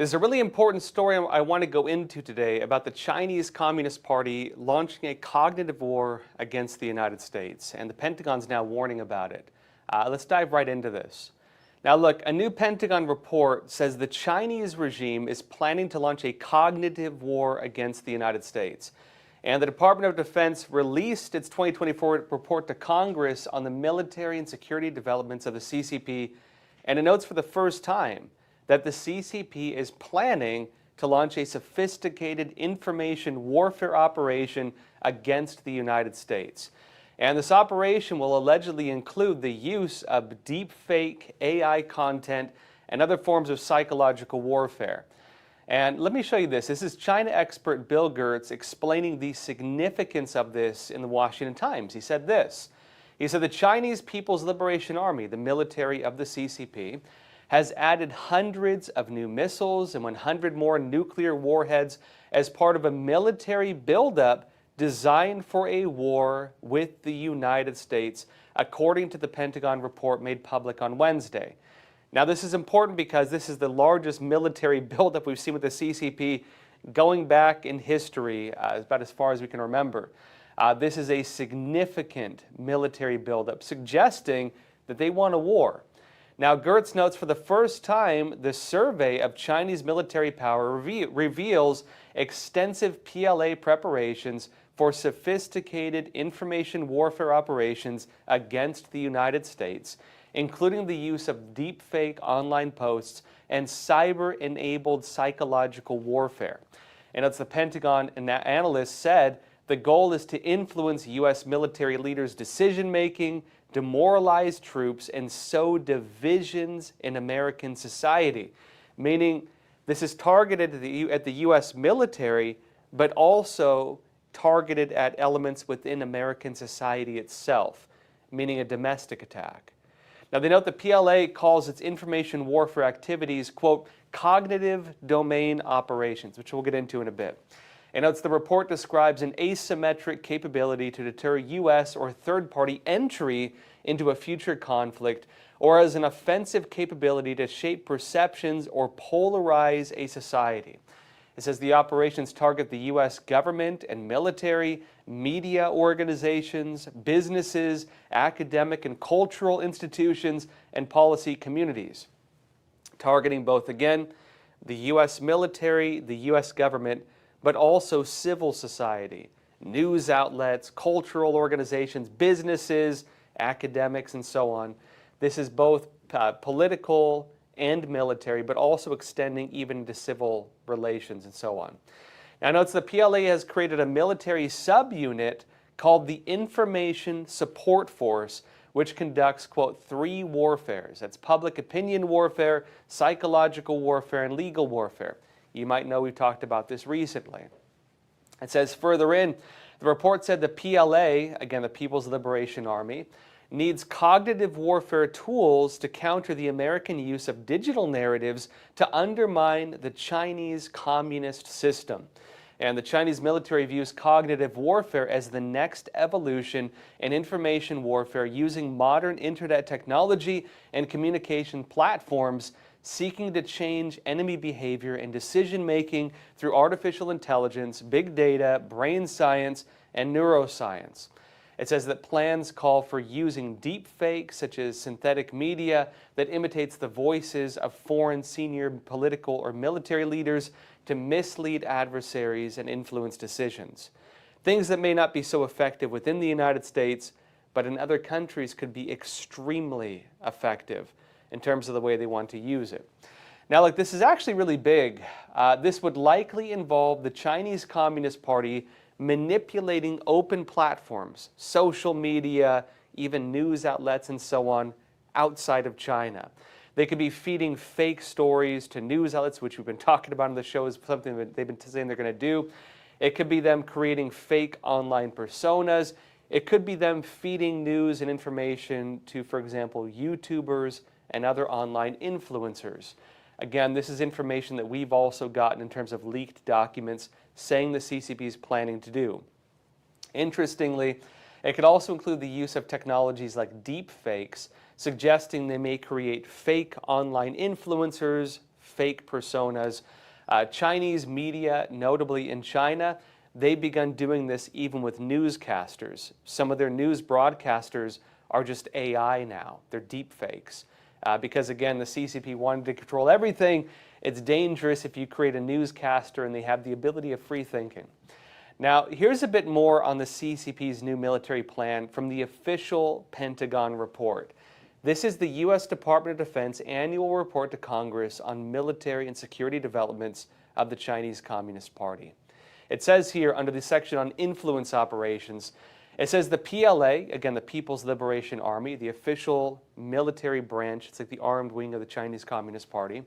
There's a really important story I want to go into today about the Chinese Communist Party launching a cognitive war against the United States, and the Pentagon's now warning about it. Let's dive right into this. Now look, a new Pentagon report says the Chinese regime is planning to launch a cognitive war against the United States. And the Department of Defense released its 2024 report to Congress on the military and security developments of the CCP, and it notes for the first time that the CCP is planning to launch a sophisticated information warfare operation against the United States. And this operation will allegedly include the use of deepfake AI content and other forms of psychological warfare. And let me show you this. This is China expert Bill Gertz explaining the significance of this in the Washington Times. He said this. He said the Chinese People's Liberation Army, the military of the CCP, has added hundreds of new missiles and 100 more nuclear warheads as part of a military buildup designed for a war with the United States, according to the Pentagon report made public on Wednesday. Now, this is important because this is the largest military buildup we've seen with the CCP going back in history, about as far as we can remember. This is a significant military buildup, suggesting that they want a war. Now, Gertz notes for the first time, the survey of Chinese military power reveals extensive PLA preparations for sophisticated information warfare operations against the United States, including the use of deepfake online posts and cyber-enabled psychological warfare. And as the Pentagon analyst said, the goal is to influence U.S. military leaders' decision-making, demoralize troops, and sow divisions in American society. Meaning, this is targeted at the U.S. military, but also targeted at elements within American society itself, meaning a domestic attack. Now, they note the PLA calls its information warfare activities, quote, cognitive domain operations, which we'll get into in a bit. And notes the report describes an asymmetric capability to deter U.S. or third-party entry into a future conflict, or as an offensive capability to shape perceptions or polarize a society. It says the operations target the U.S. government and military, media organizations, businesses, academic and cultural institutions, and policy communities, targeting both, again, the U.S. military, the U.S. government, but also civil society, news outlets, cultural organizations, businesses, academics, and so on. This is both political and military, but also extending even into civil relations and so on. Now, notice the PLA has created a military subunit called the Information Support Force, which conducts, quote, 3 warfares. That's public opinion warfare, psychological warfare, and legal warfare. You might know we've talked about this recently. It says further in, the report said the PLA, again, the People's Liberation Army, needs cognitive warfare tools to counter the American use of digital narratives to undermine the Chinese communist system. And the Chinese military views cognitive warfare as the next evolution in information warfare using modern internet technology and communication platforms, seeking to change enemy behavior and decision-making through artificial intelligence, big data, brain science, and neuroscience. It says that plans call for using deepfake, such as synthetic media that imitates the voices of foreign senior political or military leaders to mislead adversaries and influence decisions. Things that may not be so effective within the United States, but in other countries could be extremely effective in terms of the way they want to use it. Now, look, this is actually really big. This would likely involve the Chinese Communist Party manipulating open platforms, social media, even news outlets and so on, outside of China. They could be feeding fake stories to news outlets, which we've been talking about on the show is something that they've been saying they're going to do. It could be them creating fake online personas. It could be them feeding news and information to, for example, YouTubers and other online influencers. Again, this is information that we've also gotten in terms of leaked documents saying the CCP is planning to do. Interestingly, it could also include the use of technologies like deepfakes, suggesting they may create fake online influencers, fake personas. Chinese media, notably in China, they've begun doing this even with newscasters. Some of their news broadcasters are just AI now. They're deepfakes. Because again, the CCP wanted to control everything. It's dangerous if you create a newscaster and they have the ability of free thinking. Now, here's a bit more on the CCP's new military plan from the official Pentagon report. This is the U.S. Department of Defense annual report to Congress on military and security developments of the Chinese Communist Party. It says here under the section on influence operations, it says the PLA, again the People's Liberation Army, the official military branch, it's like the armed wing of the Chinese Communist Party.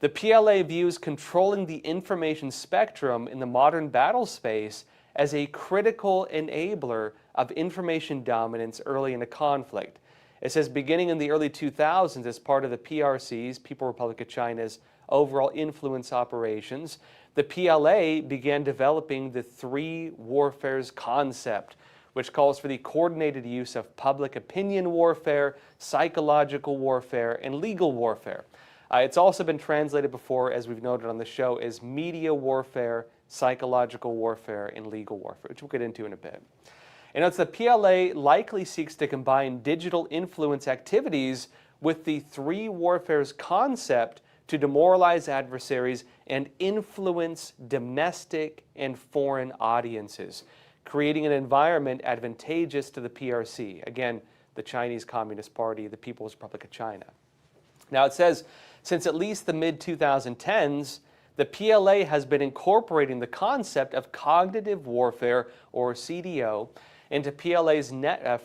The PLA views controlling the information spectrum in the modern battle space as a critical enabler of information dominance early in a conflict. It says beginning in the early 2000s as part of the PRC's, People Republic of China's, overall influence operations, the PLA began developing the three warfares concept, which calls for the coordinated use of public opinion warfare, psychological warfare, and legal warfare. It's also been translated before, as we've noted on the show, as media warfare, psychological warfare, and legal warfare, which we'll get into in a bit. And notes the PLA likely seeks to combine digital influence activities with the three warfares concept to demoralize adversaries and influence domestic and foreign audiences, creating an environment advantageous to the PRC, again, the Chinese Communist Party, the People's Republic of China. Now it says, since at least the mid-2010s, the PLA has been incorporating the concept of cognitive warfare, or CDO, into PLA's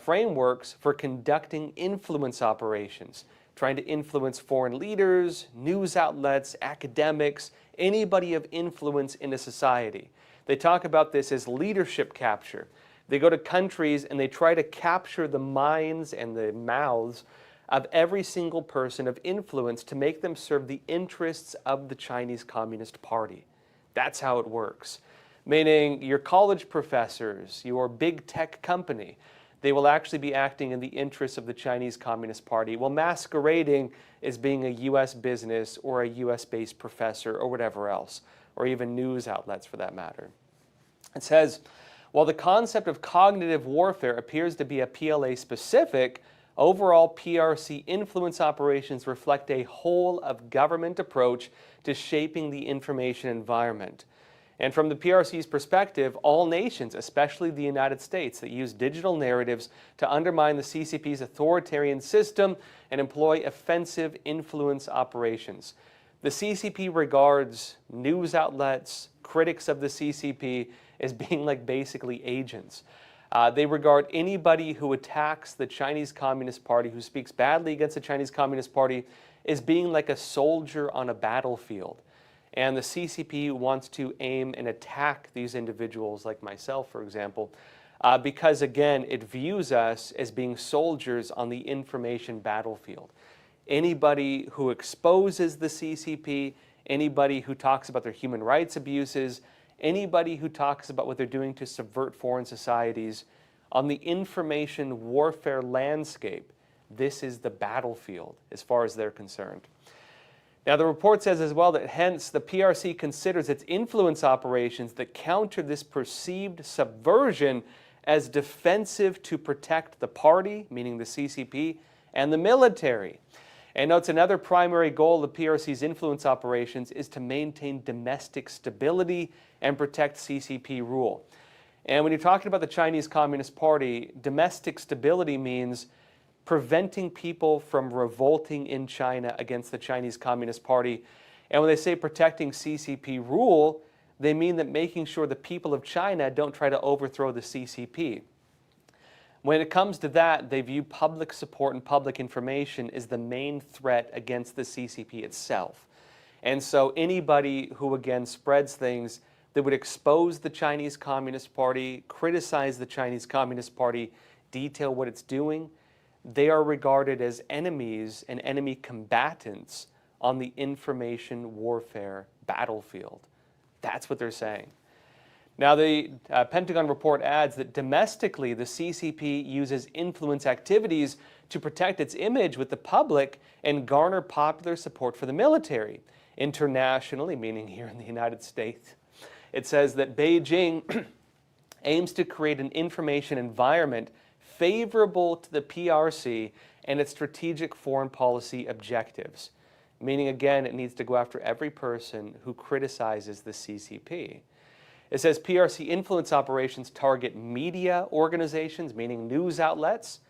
frameworks for conducting influence operations, trying to influence foreign leaders, news outlets, academics, anybody of influence in a society. They talk about this as leadership capture. They go to countries and they try to capture the minds and the mouths of every single person of influence to make them serve the interests of the Chinese Communist Party. That's how it works. Meaning your college professors, your big tech company, they will actually be acting in the interests of the Chinese Communist Party while masquerading as being a U.S. business or a U.S.-based professor or whatever else, or even news outlets for that matter. It says, while the concept of cognitive warfare appears to be a PLA-specific, overall PRC influence operations reflect a whole-of-government approach to shaping the information environment. And from the PRC's perspective, all nations, especially the United States, that use digital narratives to undermine the CCP's authoritarian system and employ offensive influence operations. The CCP regards news outlets, critics of the CCP, as being like basically agents. They regard anybody who attacks the Chinese Communist Party, who speaks badly against the Chinese Communist Party, as being like a soldier on a battlefield. And the CCP wants to aim and attack these individuals, like myself, for example, because, again, it views us as being soldiers on the information battlefield. Anybody who exposes the CCP, anybody who talks about their human rights abuses, anybody who talks about what they're doing to subvert foreign societies, on the information warfare landscape, this is the battlefield as far as they're concerned. Now, the report says as well that hence the PRC considers its influence operations that counter this perceived subversion as defensive to protect the party, meaning the CCP, and the military. And notes another primary goal of the PRC's influence operations is to maintain domestic stability and protect CCP rule. And when you're talking about the Chinese Communist Party, domestic stability means preventing people from revolting in China against the Chinese Communist Party. And when they say protecting CCP rule, they mean that making sure the people of China don't try to overthrow the CCP. When it comes to that, they view public support and public information as the main threat against the CCP itself. And so anybody who, again, spreads things that would expose the Chinese Communist Party, criticize the Chinese Communist Party, detail what it's doing, they are regarded as enemies and enemy combatants on the information warfare battlefield. That's what they're saying. Now, the Pentagon report adds that domestically, the CCP uses influence activities to protect its image with the public and garner popular support for the military. Internationally, meaning here in the United States, it says that Beijing aims to create an information environment favorable to the PRC and its strategic foreign policy objectives. Meaning, again, it needs to go after every person who criticizes the CCP. It says PRC influence operations target media organizations, meaning news outlets,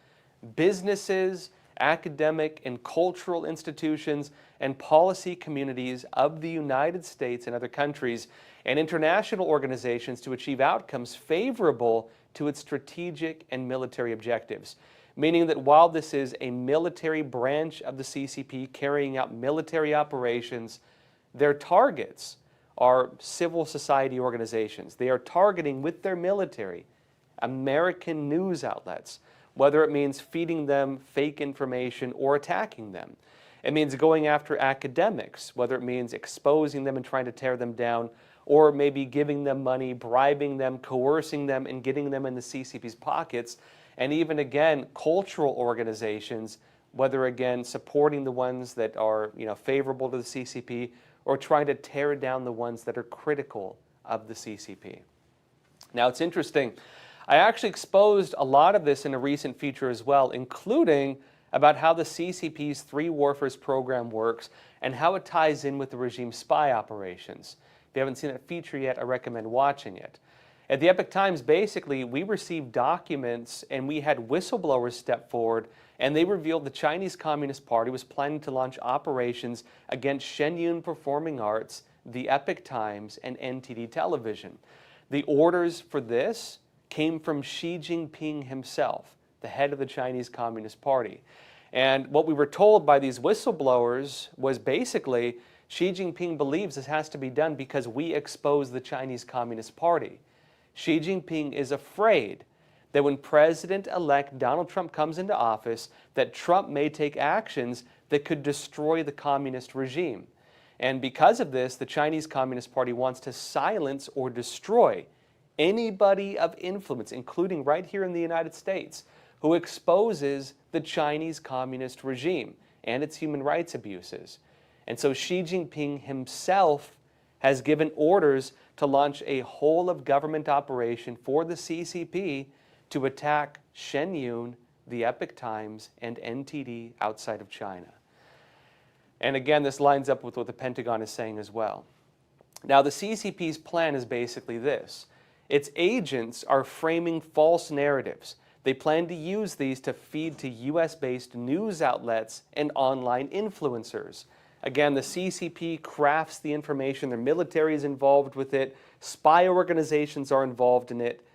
businesses, academic and cultural institutions, and policy communities of the United States and other countries, and international organizations to achieve outcomes favorable to its strategic and military objectives. Meaning that while this is a military branch of the CCP carrying out military operations, their targets are civil society organizations. They are targeting with their military American news outlets, whether it means feeding them fake information or attacking them. It means going after academics, whether it means exposing them and trying to tear them down, or maybe giving them money, bribing them, coercing them, and getting them in the CCP's pockets. And even, again, cultural organizations, whether, again, supporting the ones that are favorable to the CCP or trying to tear down the ones that are critical of the CCP. Now, it's interesting. I actually exposed a lot of this in a recent feature as well, including about how the CCP's Three Warfares program works and how it ties in with the regime spy operations. If you haven't seen that feature yet, I recommend watching it. At the Epoch Times, basically, we received documents and we had whistleblowers step forward, and they revealed the Chinese Communist Party was planning to launch operations against Shenyun Performing Arts, the Epoch Times, and NTD Television. The orders for this came from Xi Jinping himself, the head of the Chinese Communist Party. And what we were told by these whistleblowers was basically Xi Jinping believes this has to be done because we expose the Chinese Communist Party. Xi Jinping is afraid that when President-elect Donald Trump comes into office, that Trump may take actions that could destroy the communist regime. And because of this, the Chinese Communist Party wants to silence or destroy anybody of influence, including right here in the United States, who exposes the Chinese communist regime and its human rights abuses. And so Xi Jinping himself has given orders to launch a whole-of-government operation for the CCP to attack Shenyun, the Epoch Times, and NTD outside of China. And again, this lines up with what the Pentagon is saying as well. Now, the CCP's plan is basically this. Its agents are framing false narratives. They plan to use these to feed to U.S.-based news outlets and online influencers. Again, the CCP crafts the information. Their military is involved with it. Spy organizations are involved in it.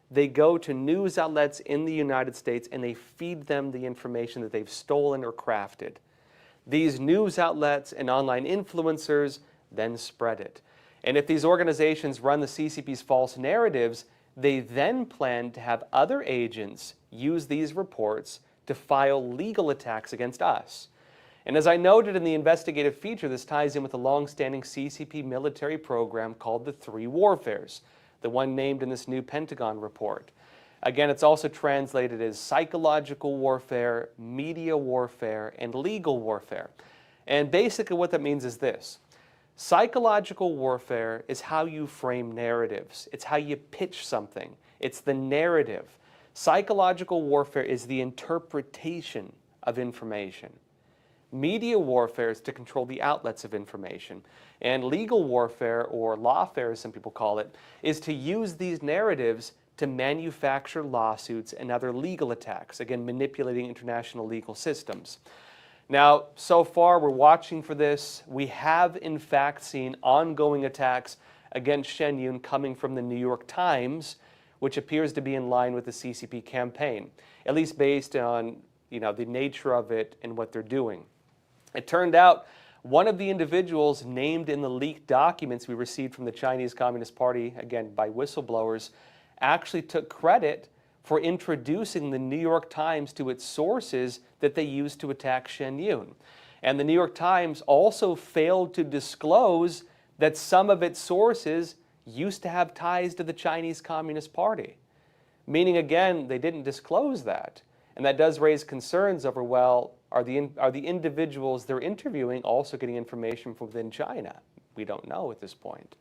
They go to news outlets in the United States and they feed them the information that they've stolen or crafted. These news outlets and online influencers then spread it. And if these organizations run the CCP's false narratives, they then plan to have other agents use these reports to file legal attacks against us. And as I noted in the investigative feature, this ties in with a long-standing CCP military program called the Three Warfares, the one named in this new Pentagon report. Again, it's also translated as psychological warfare, media warfare, and legal warfare. And basically what that means is this. Psychological warfare is how you frame narratives. It's how you pitch something. It's the narrative. Psychological warfare is the interpretation of information. Media warfare is to control the outlets of information. And legal warfare, or lawfare as some people call it, is to use these narratives to manufacture lawsuits and other legal attacks, again, manipulating international legal systems. Now, so far, we're watching for this. We have, in fact, seen ongoing attacks against Shenyun coming from the New York Times, which appears to be in line with the CCP campaign, at least based on the nature of it and what they're doing. It turned out one of the individuals named in the leaked documents we received from the Chinese Communist Party, again, by whistleblowers, actually took credit for introducing the New York Times to its sources that they used to attack Shenyun. And the New York Times also failed to disclose that some of its sources used to have ties to the Chinese Communist Party. Meaning, again, they didn't disclose that. And that does raise concerns over, well, Are the individuals they're interviewing also getting information from within China? We don't know at this point.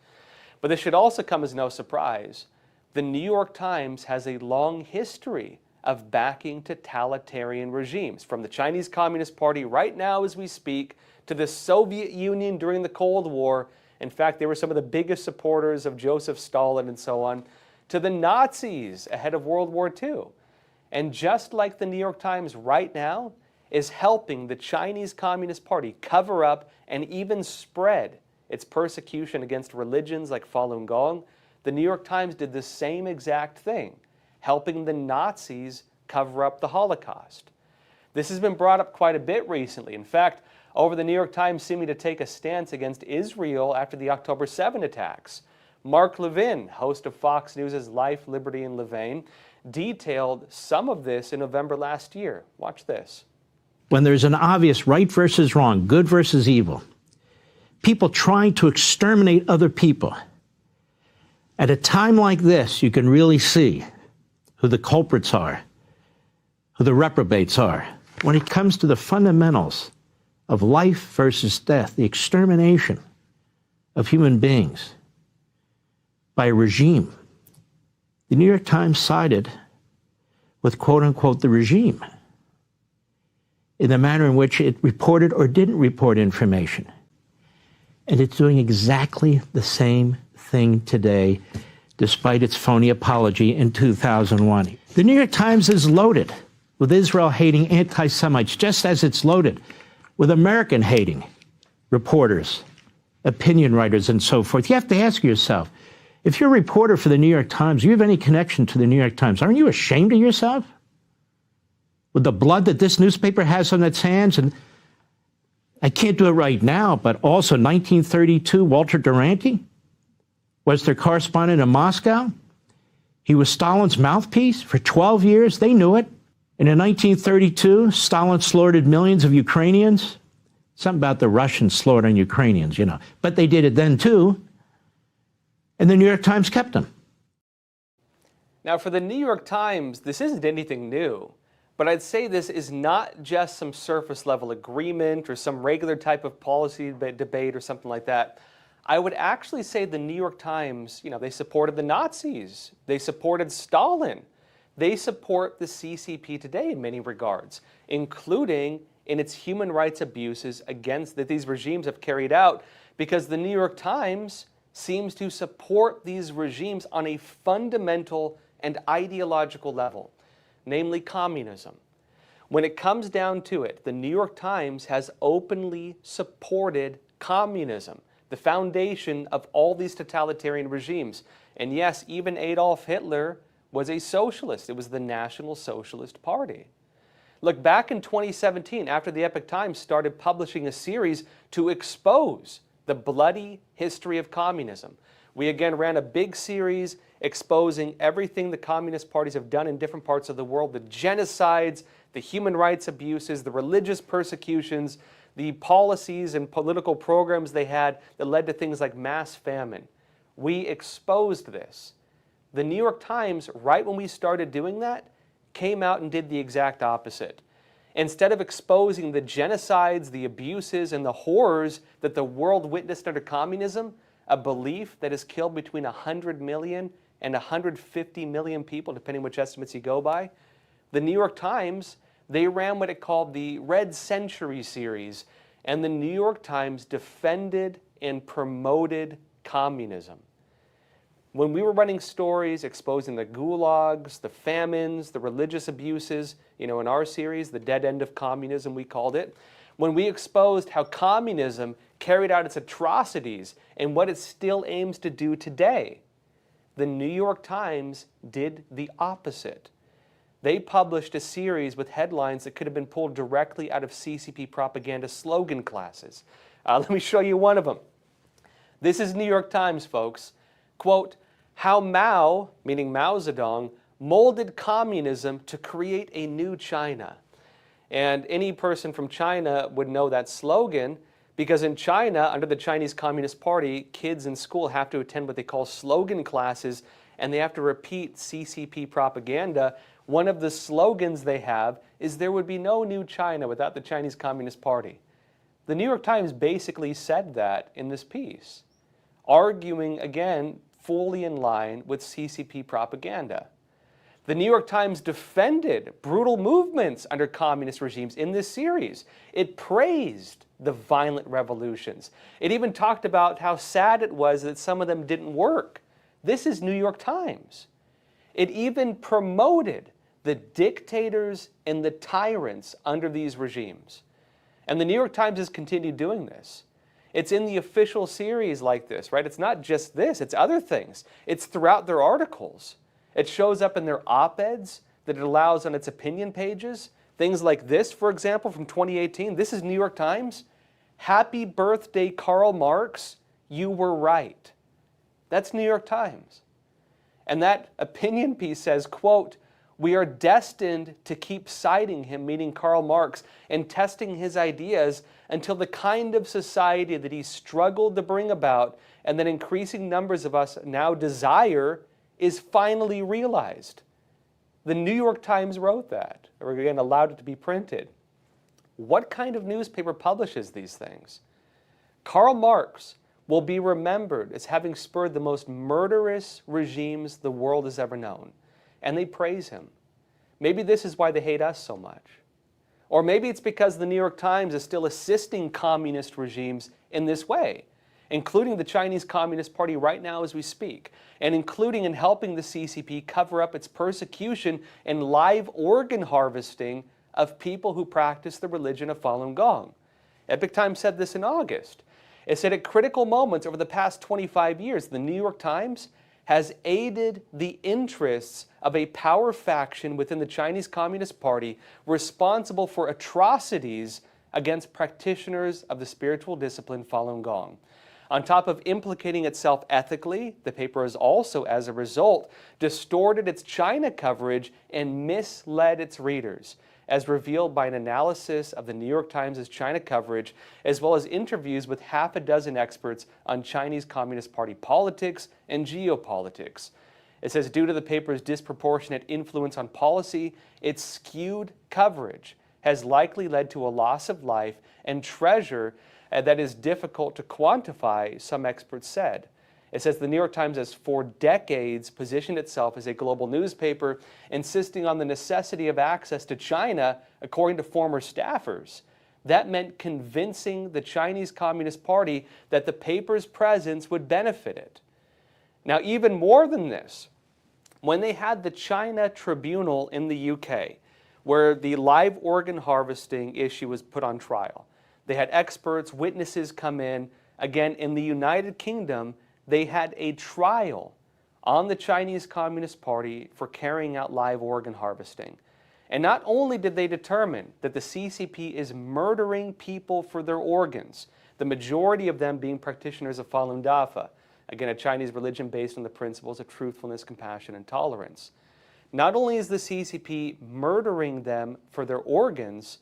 But this should also come as no surprise. The New York Times has a long history of backing totalitarian regimes, from the Chinese Communist Party right now as we speak, to the Soviet Union during the Cold War. In fact, they were some of the biggest supporters of Joseph Stalin and so on, to the Nazis ahead of World War II. And just like the New York Times right now is helping the Chinese Communist Party cover up and even spread its persecution against religions like Falun Gong, the New York Times did the same exact thing, helping the Nazis cover up the Holocaust. This has been brought up quite a bit recently. In fact, over the New York Times seeming to take a stance against Israel after the October 7 attacks. Mark Levin, host of Fox News' Life, Liberty, and Levain, detailed some of this in November last year. Watch this. When there's an obvious right versus wrong, good versus evil, people trying to exterminate other people, at a time like this, you can really see who the culprits are, who the reprobates are. When it comes to the fundamentals of life versus death, the extermination of human beings by a regime, the New York Times sided with, quote unquote, the regime in the manner in which it reported or didn't report information. And it's doing exactly the same thing today, despite its phony apology in 2001. The New York Times is loaded with Israel-hating anti-Semites, just as it's loaded with American-hating reporters, opinion writers, and so forth. You have to ask yourself, if you're a reporter for the New York Times, you have any connection to the New York Times, aren't you ashamed of yourself? With the blood that this newspaper has on its hands, and I can't do it right now, but also 1932, Walter Duranty was their correspondent in Moscow. He was Stalin's mouthpiece for 12 years. They knew it. And in 1932, Stalin slaughtered millions of Ukrainians. Something about the Russians slaughtering Ukrainians, you know. But they did it then, too. And the New York Times kept them. Now, for the New York Times, this isn't anything new. But I'd say this is not just some surface-level agreement or some regular type of policy debate or something like that. I would actually say the New York Times, they supported the Nazis. They supported Stalin. They support the CCP today in many regards, including in its human rights abuses that these regimes have carried out, because the New York Times seems to support these regimes on a fundamental and ideological level, namely communism. When it comes down to it, the New York Times has openly supported communism, the foundation of all these totalitarian regimes. And yes, even Adolf Hitler was a socialist. It was the National Socialist Party. Look, back in 2017, after the Epoch Times started publishing a series to expose the bloody history of communism, we again ran a big series exposing everything the communist parties have done in different parts of the world, the genocides, the human rights abuses, the religious persecutions, the policies and political programs they had that led to things like mass famine. We exposed this. The New York Times, right when we started doing that, came out and did the exact opposite. Instead of exposing the genocides, the abuses, and the horrors that the world witnessed under communism, a belief that has killed between 100 million and 150 million people, depending which estimates you go by, the New York Times, they ran what it called the Red Century series, and the New York Times defended and promoted communism. When we were running stories exposing the gulags, the famines, the religious abuses, in our series, The Dead End of Communism, we called it, when we exposed how communism carried out its atrocities and what it still aims to do today, the New York Times did the opposite. They published a series with headlines that could have been pulled directly out of CCP propaganda slogan classes. Let me show you one of them. This is New York Times, folks. Quote, "How Mao," meaning Mao Zedong, "molded communism to create a new China." And any person from China would know that slogan, because in China, under the Chinese Communist Party, kids in school have to attend what they call slogan classes, and they have to repeat CCP propaganda, One of the slogans they have is there would be no new China without the Chinese Communist Party. The New York Times basically said that in this piece, arguing, again, fully in line with CCP propaganda. The New York Times defended brutal movements under communist regimes in this series. It praised the violent revolutions. It even talked about how sad it was that some of them didn't work. This is New York Times. It even promoted the dictators and the tyrants under these regimes. And the New York Times has continued doing this. It's in the official series like this, right? It's not just this, it's other things. It's throughout their articles. It shows up in their op-eds that it allows on its opinion pages. Things like this, for example, from 2018. This is New York Times. Happy birthday, Karl Marx. You were right. That's New York Times. And that opinion piece says, quote, we are destined to keep citing him, meaning Karl Marx, and testing his ideas until the kind of society that he struggled to bring about and that increasing numbers of us now desire is finally realized. The New York Times wrote that, or again allowed it to be printed. What kind of newspaper publishes these things? Karl Marx will be remembered as having spurred the most murderous regimes the world has ever known. And they praise him. Maybe this is why they hate us so much. Or maybe it's because the New York Times is still assisting communist regimes in this way, including the Chinese Communist Party right now as we speak, and including in helping the CCP cover up its persecution and live organ harvesting of people who practice the religion of Falun Gong. Epoch Times said this in August. It said at critical moments over the past 25 years, the New York Times has aided the interests of a power faction within the Chinese Communist Party responsible for atrocities against practitioners of the spiritual discipline Falun Gong. On top of implicating itself ethically, the paper has also, as a result, distorted its China coverage and misled its readers, as revealed by an analysis of the New York Times' China coverage, as well as interviews with half a dozen experts on Chinese Communist Party politics and geopolitics. It says due to the paper's disproportionate influence on policy, its skewed coverage has likely led to a loss of life and treasure that is difficult to quantify, some experts said. It says the New York Times has for decades positioned itself as a global newspaper, insisting on the necessity of access to China, according to former staffers. That meant convincing the Chinese Communist Party that the paper's presence would benefit it. Now, even more than this, when they had the China Tribunal in the UK, where the live organ harvesting issue was put on trial, they had experts, witnesses come in. Again, in the United Kingdom, they had a trial on the Chinese Communist Party for carrying out live organ harvesting. And not only did they determine that the CCP is murdering people for their organs, the majority of them being practitioners of Falun Dafa, again, a Chinese religion based on the principles of truthfulness, compassion, and tolerance. Not only is the CCP murdering them for their organs,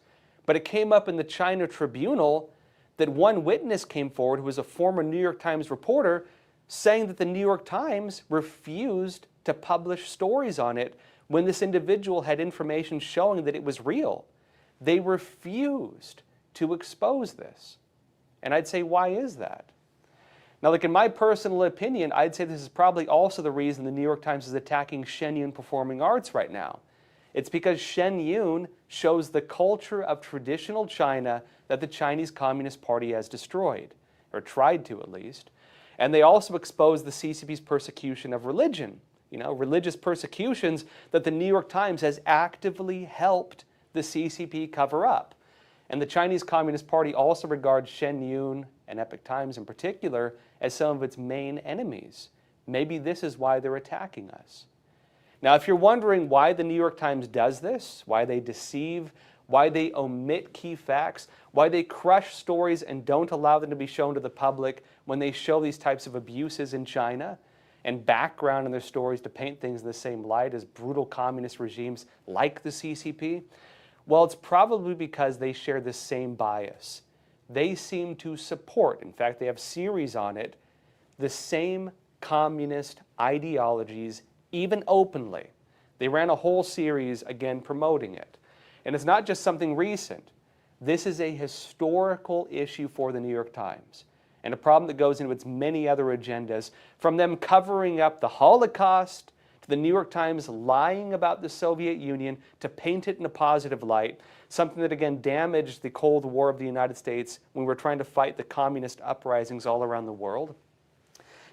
but it came up in the China Tribunal that one witness came forward who was a former New York Times reporter saying that the New York Times refused to publish stories on it when this individual had information showing that it was real. They refused to expose this. And I'd say, why is that? Now, like in my personal opinion, I'd say this is probably also the reason the New York Times is attacking Shen Yun Performing Arts right now. It's because Shen Yun shows the culture of traditional China that the Chinese Communist Party has destroyed, or tried to at least. And they also expose the CCP's persecution of religion, religious persecutions that the New York Times has actively helped the CCP cover up. And the Chinese Communist Party also regards Shen Yun, and Epoch Times in particular, as some of its main enemies. Maybe this is why they're attacking us. Now, if you're wondering why the New York Times does this, why they deceive, why they omit key facts, why they crush stories and don't allow them to be shown to the public when they show these types of abuses in China, and background in their stories to paint things in the same light as brutal communist regimes like the CCP, well, it's probably because they share the same bias. They seem to support, in fact, they have series on it, the same communist ideologies, even openly. They ran a whole series, again, promoting it. And it's not just something recent. This is a historical issue for the New York Times, and a problem that goes into its many other agendas, from them covering up the Holocaust, to the New York Times lying about the Soviet Union to paint it in a positive light, something that again damaged the Cold War of the United States when we were trying to fight the communist uprisings all around the world,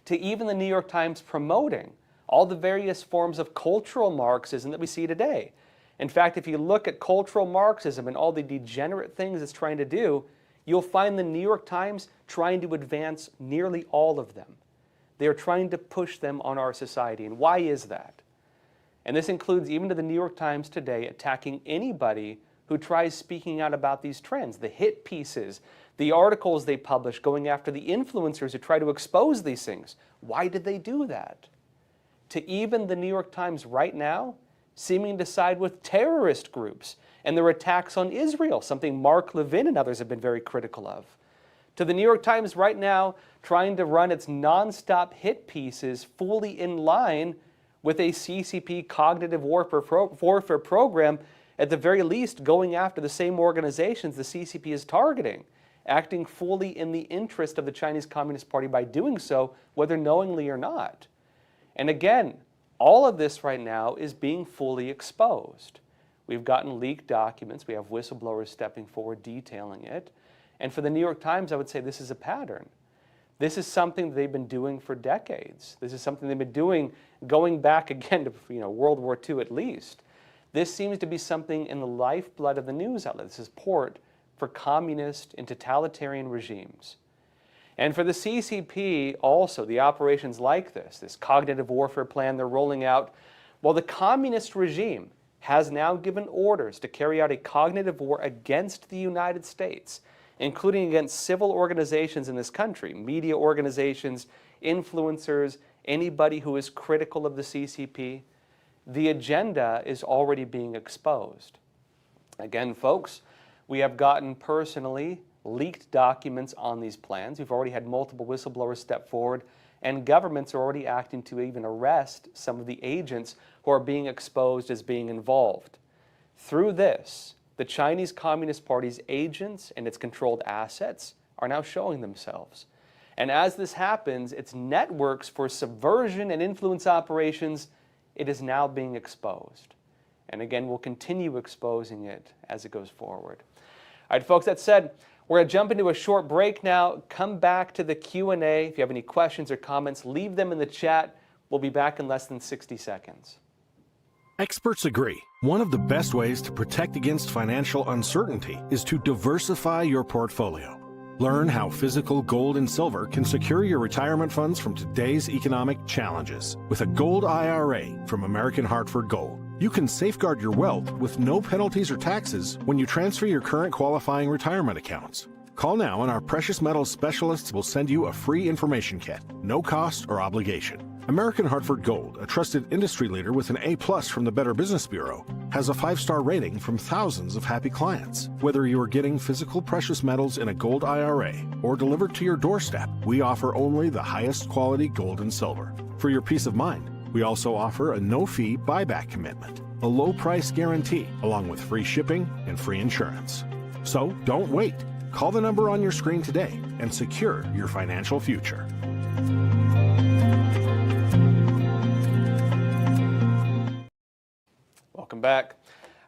to even the New York Times promoting all the various forms of cultural Marxism that we see today. In fact, if you look at cultural Marxism and all the degenerate things it's trying to do, you'll find the New York Times trying to advance nearly all of them. They are trying to push them on our society. And why is that? And this includes even to the New York Times today attacking anybody who tries speaking out about these trends, the hit pieces, the articles they publish going after the influencers who try to expose these things. Why did they do that? To even the New York Times right now seeming to side with terrorist groups and their attacks on Israel, something Mark Levin and others have been very critical of. To the New York Times right now trying to run its nonstop hit pieces fully in line with a CCP cognitive warfare program, at the very least going after the same organizations the CCP is targeting, acting fully in the interest of the Chinese Communist Party by doing so, whether knowingly or not. And again, all of this right now is being fully exposed. We've gotten leaked documents. We have whistleblowers stepping forward detailing it. And for the New York Times, I would say this is a pattern. This is something they've been doing for decades. This is something they've been doing going back again to World War II at least. This seems to be something in the lifeblood of the news outlet. This is support for communist and totalitarian regimes. And for the CCP also, the operations like this cognitive warfare plan they're rolling out, well, the communist regime has now given orders to carry out a cognitive war against the United States, including against civil organizations in this country, media organizations, influencers, anybody who is critical of the CCP. The agenda is already being exposed. Again, folks, we have gotten personally leaked documents on these plans. We've already had multiple whistleblowers step forward, and governments are already acting to even arrest some of the agents who are being exposed as being involved. Through this, the Chinese Communist Party's agents and its controlled assets are now showing themselves. And as this happens, its networks for subversion and influence operations, it is now being exposed. And again, we'll continue exposing it as it goes forward. All right, folks, that said, we're going to jump into a short break now. Come back to the Q&A. If you have any questions or comments, leave them in the chat. We'll be back in less than 60 seconds. Experts agree. One of the best ways to protect against financial uncertainty is to diversify your portfolio. Learn how physical gold and silver can secure your retirement funds from today's economic challenges with a gold IRA from American Hartford Gold. You can safeguard your wealth with no penalties or taxes when you transfer your current qualifying retirement accounts. Call now and our precious metals specialists will send you a free information kit, no cost or obligation. American Hartford Gold, a trusted industry leader with an A+ from the Better Business Bureau, has a 5-star rating from thousands of happy clients. Whether you are getting physical precious metals in a gold IRA or delivered to your doorstep, we offer only the highest quality gold and silver. For your peace of mind, we also offer a no-fee buyback commitment, a low-price guarantee, along with free shipping and free insurance. So don't wait. Call the number on your screen today and secure your financial future. Welcome back.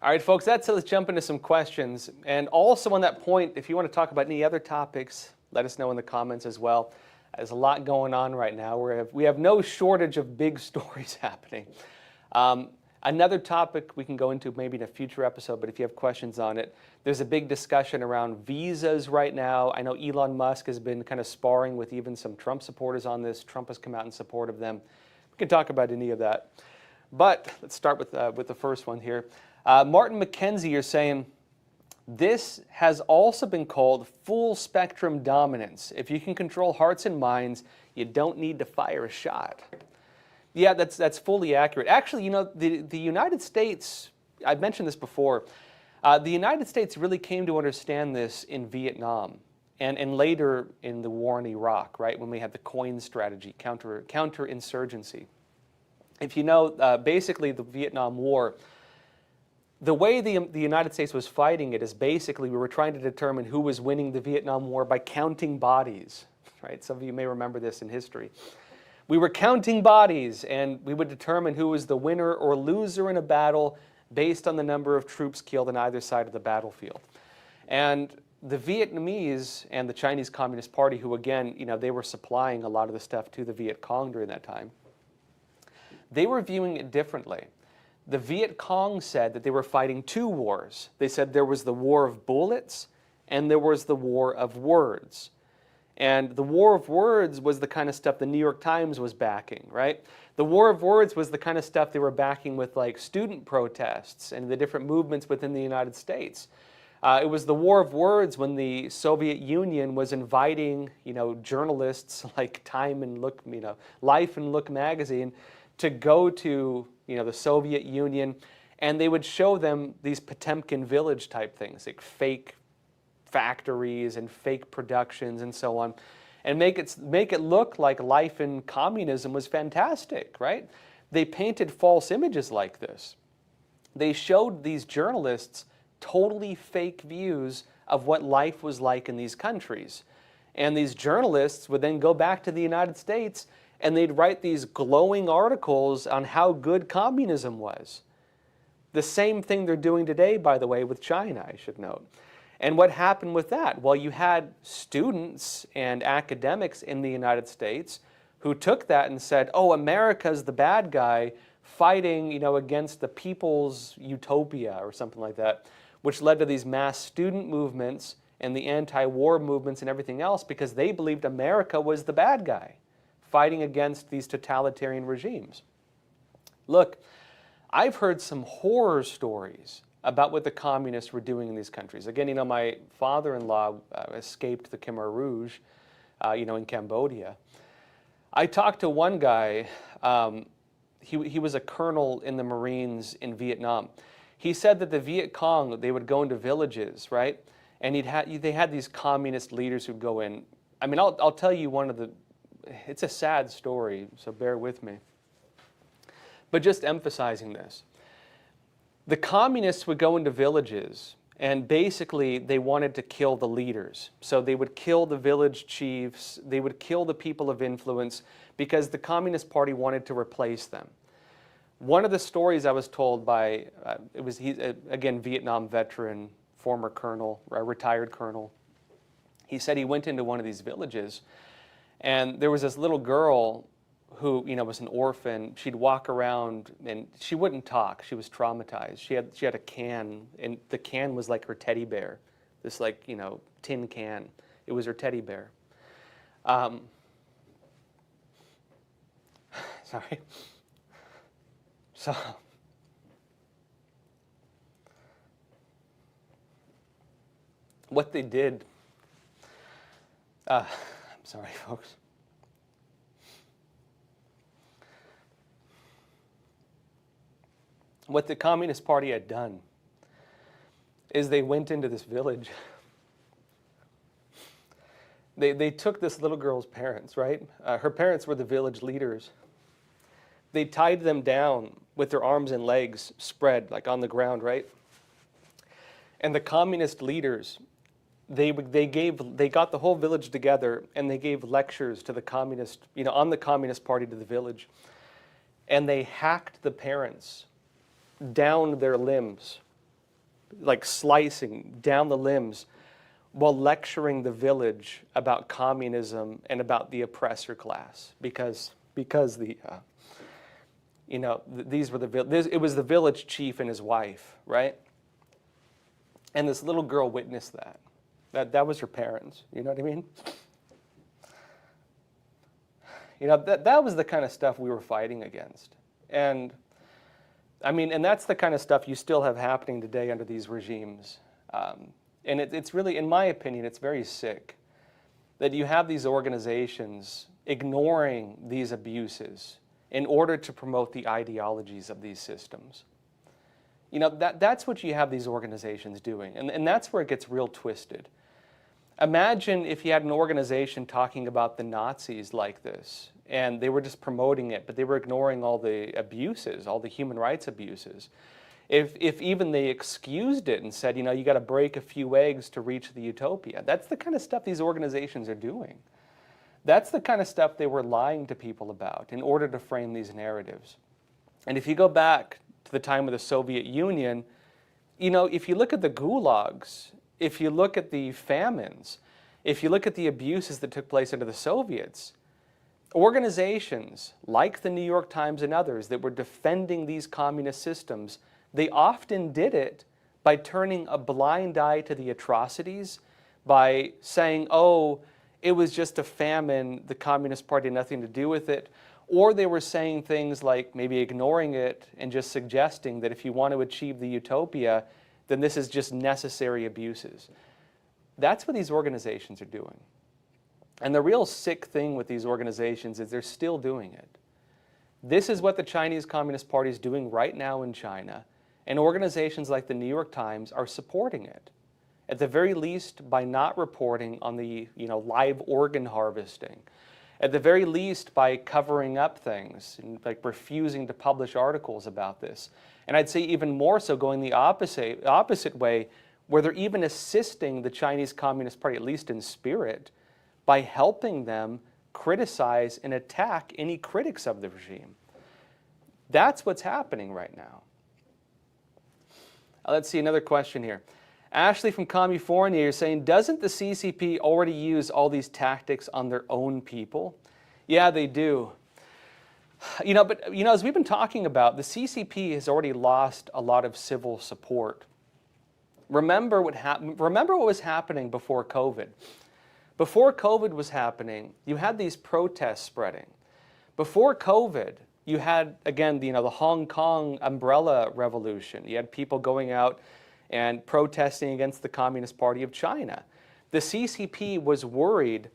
All right, folks, that's it. Let's jump into some questions. And also on that point, if you want to talk about any other topics, let us know in the comments as well. There's a lot going on right now. We have no shortage of big stories happening. Another topic we can go into maybe in a future episode, but if you have questions on it, there's a big discussion around visas right now. I know Elon Musk has been kind of sparring with even some Trump supporters on this. Trump has come out in support of them. We can talk about any of that. But let's start with the first one here. Martin McKenzie, you're saying, this has also been called full spectrum dominance. If you can control hearts and minds, you don't need to fire a shot. Yeah, that's fully accurate. Actually, the United States, I've mentioned this before, the United States really came to understand this in Vietnam and later in the war in Iraq, right, when we had the coin strategy, counterinsurgency. if you know, basically the Vietnam War, the way the United States was fighting it is basically we were trying to determine who was winning the Vietnam War by counting bodies, right? Some of you may remember this in history. We were counting bodies, and we would determine who was the winner or loser in a battle based on the number of troops killed on either side of the battlefield. And the Vietnamese and the Chinese Communist Party, who again, you know, they were supplying a lot of the stuff to the Viet Cong during that time, they were viewing it differently. The Viet Cong said that they were fighting two wars. They said there was the war of bullets and there was the war of words. And the war of words was the kind of stuff the New York Times was backing, right? The war of words was the kind of stuff they were backing with like student protests and the different movements within the United States. It was the war of words when the Soviet Union was inviting, you know, journalists like Time and Look, you know, Life and Look magazine to go to, you know, the Soviet Union, and they would show them these Potemkin village type things, like fake factories and fake productions and so on, and make it look like life in communism was fantastic, right? They painted false images like this. They showed these journalists totally fake views of what life was like in these countries. And these journalists would then go back to the United States and they'd write these glowing articles on how good communism was. The same thing they're doing today, by the way, with China, I should note. And what happened with that? Well, you had students and academics in the United States who took that and said, oh, America's the bad guy fighting, you know, against the people's utopia or something like that, which led to these mass student movements and the anti-war movements and everything else because they believed America was the bad guy fighting against these totalitarian regimes. Look, I've heard some horror stories about what the communists were doing in these countries. Again, you know, my father-in-law escaped the Khmer Rouge, you know, in Cambodia. I talked to one guy, he was a colonel in the Marines in Vietnam. He said that the Viet Cong, they would go into villages, right? And they had these communist leaders who'd go in. I mean, I'll tell you one of the, it's a sad story, so bear with me. But just emphasizing this. The communists would go into villages and basically they wanted to kill the leaders. So they would kill the village chiefs, they would kill the people of influence because the Communist Party wanted to replace them. One of the stories I was told by, he's again, Vietnam veteran, former colonel, retired colonel. He said he went into one of these villages and there was this little girl who, you know, was an orphan. She'd walk around and she wouldn't talk. She was traumatized. She had a can, and the can was like her teddy bear, this like, you know, tin can. It was her teddy bear. Sorry. So what they did, I'm sorry, folks. What the Communist Party had done is they went into this village. They took this little girl's parents, right? Her parents were the village leaders. They tied them down with their arms and legs spread, like on the ground, right? And the communist leaders, they got the whole village together and they gave lectures to the communist, you know, on the Communist Party to the village. And they hacked the parents down their limbs, like slicing down the limbs, while lecturing the village about communism and about the oppressor class, because the you know, these were it was the village chief and his wife, right? And this little girl witnessed that. That was her parents. You know what I mean? You know, that was the kind of stuff we were fighting against, and I mean, and that's the kind of stuff you still have happening today under these regimes. And it's really, in my opinion, it's very sick that you have these organizations ignoring these abuses in order to promote the ideologies of these systems. You know, that's what you have these organizations doing. And that's where it gets real twisted. Imagine if you had an organization talking about the Nazis like this, and they were just promoting it, but they were ignoring all the abuses, all the human rights abuses. If even they excused it and said, you got to break a few eggs to reach the utopia. That's the kind of stuff these organizations are doing. That's the kind of stuff they were lying to people about in order to frame these narratives. And if you go back to the time of the Soviet Union, if you look at the gulags, if you look at the famines, if you look at the abuses that took place under the Soviets, organizations like the New York Times and others that were defending these communist systems, they often did it by turning a blind eye to the atrocities, by saying, oh, it was just a famine, the Communist Party had nothing to do with it. Or they were saying things like maybe ignoring it and just suggesting that if you want to achieve the utopia, then this is just necessary abuses. That's what these organizations are doing. And the real sick thing with these organizations is they're still doing it. This is what the Chinese Communist Party is doing right now in China, and organizations like the New York Times are supporting it. At the very least, by not reporting on the live organ harvesting. At the very least, by covering up things and like refusing to publish articles about this. And I'd say even more so going the opposite way, where they're even assisting the Chinese Communist Party, at least in spirit, by helping them criticize and attack any critics of the regime. That's what's happening right now. Let's see another question here. Ashley from California, you're saying, doesn't the CCP already use all these tactics on their own people? Yeah, they do. But as we've been talking about, the CCP has already lost a lot of civil support. Remember what was happening before COVID. Before COVID was happening, you had these protests spreading. Before COVID, you had, again, the Hong Kong umbrella revolution. You had people going out and protesting against the Communist Party of China. The CCP was worried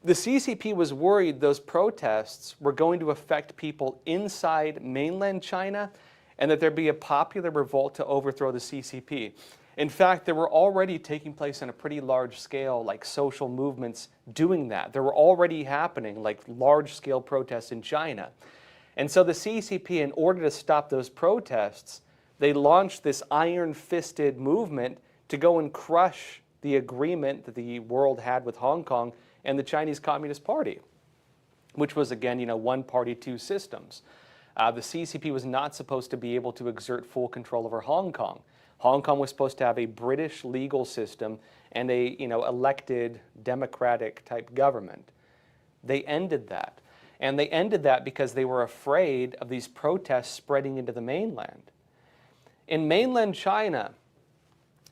those protests were going to affect people inside mainland China and that there'd be a popular revolt to overthrow the CCP. In fact, there were already taking place on a pretty large scale, like social movements doing that. There were already happening like large-scale protests in China. And so the CCP, in order to stop those protests, they launched this iron-fisted movement to go and crush the agreement that the world had with Hong Kong and the Chinese Communist Party, which was, again, one party, two systems. The CCP was not supposed to be able to exert full control over Hong Kong. Hong Kong was supposed to have a British legal system and a elected democratic type government. They ended that. And they ended that because they were afraid of these protests spreading into the mainland. In mainland China,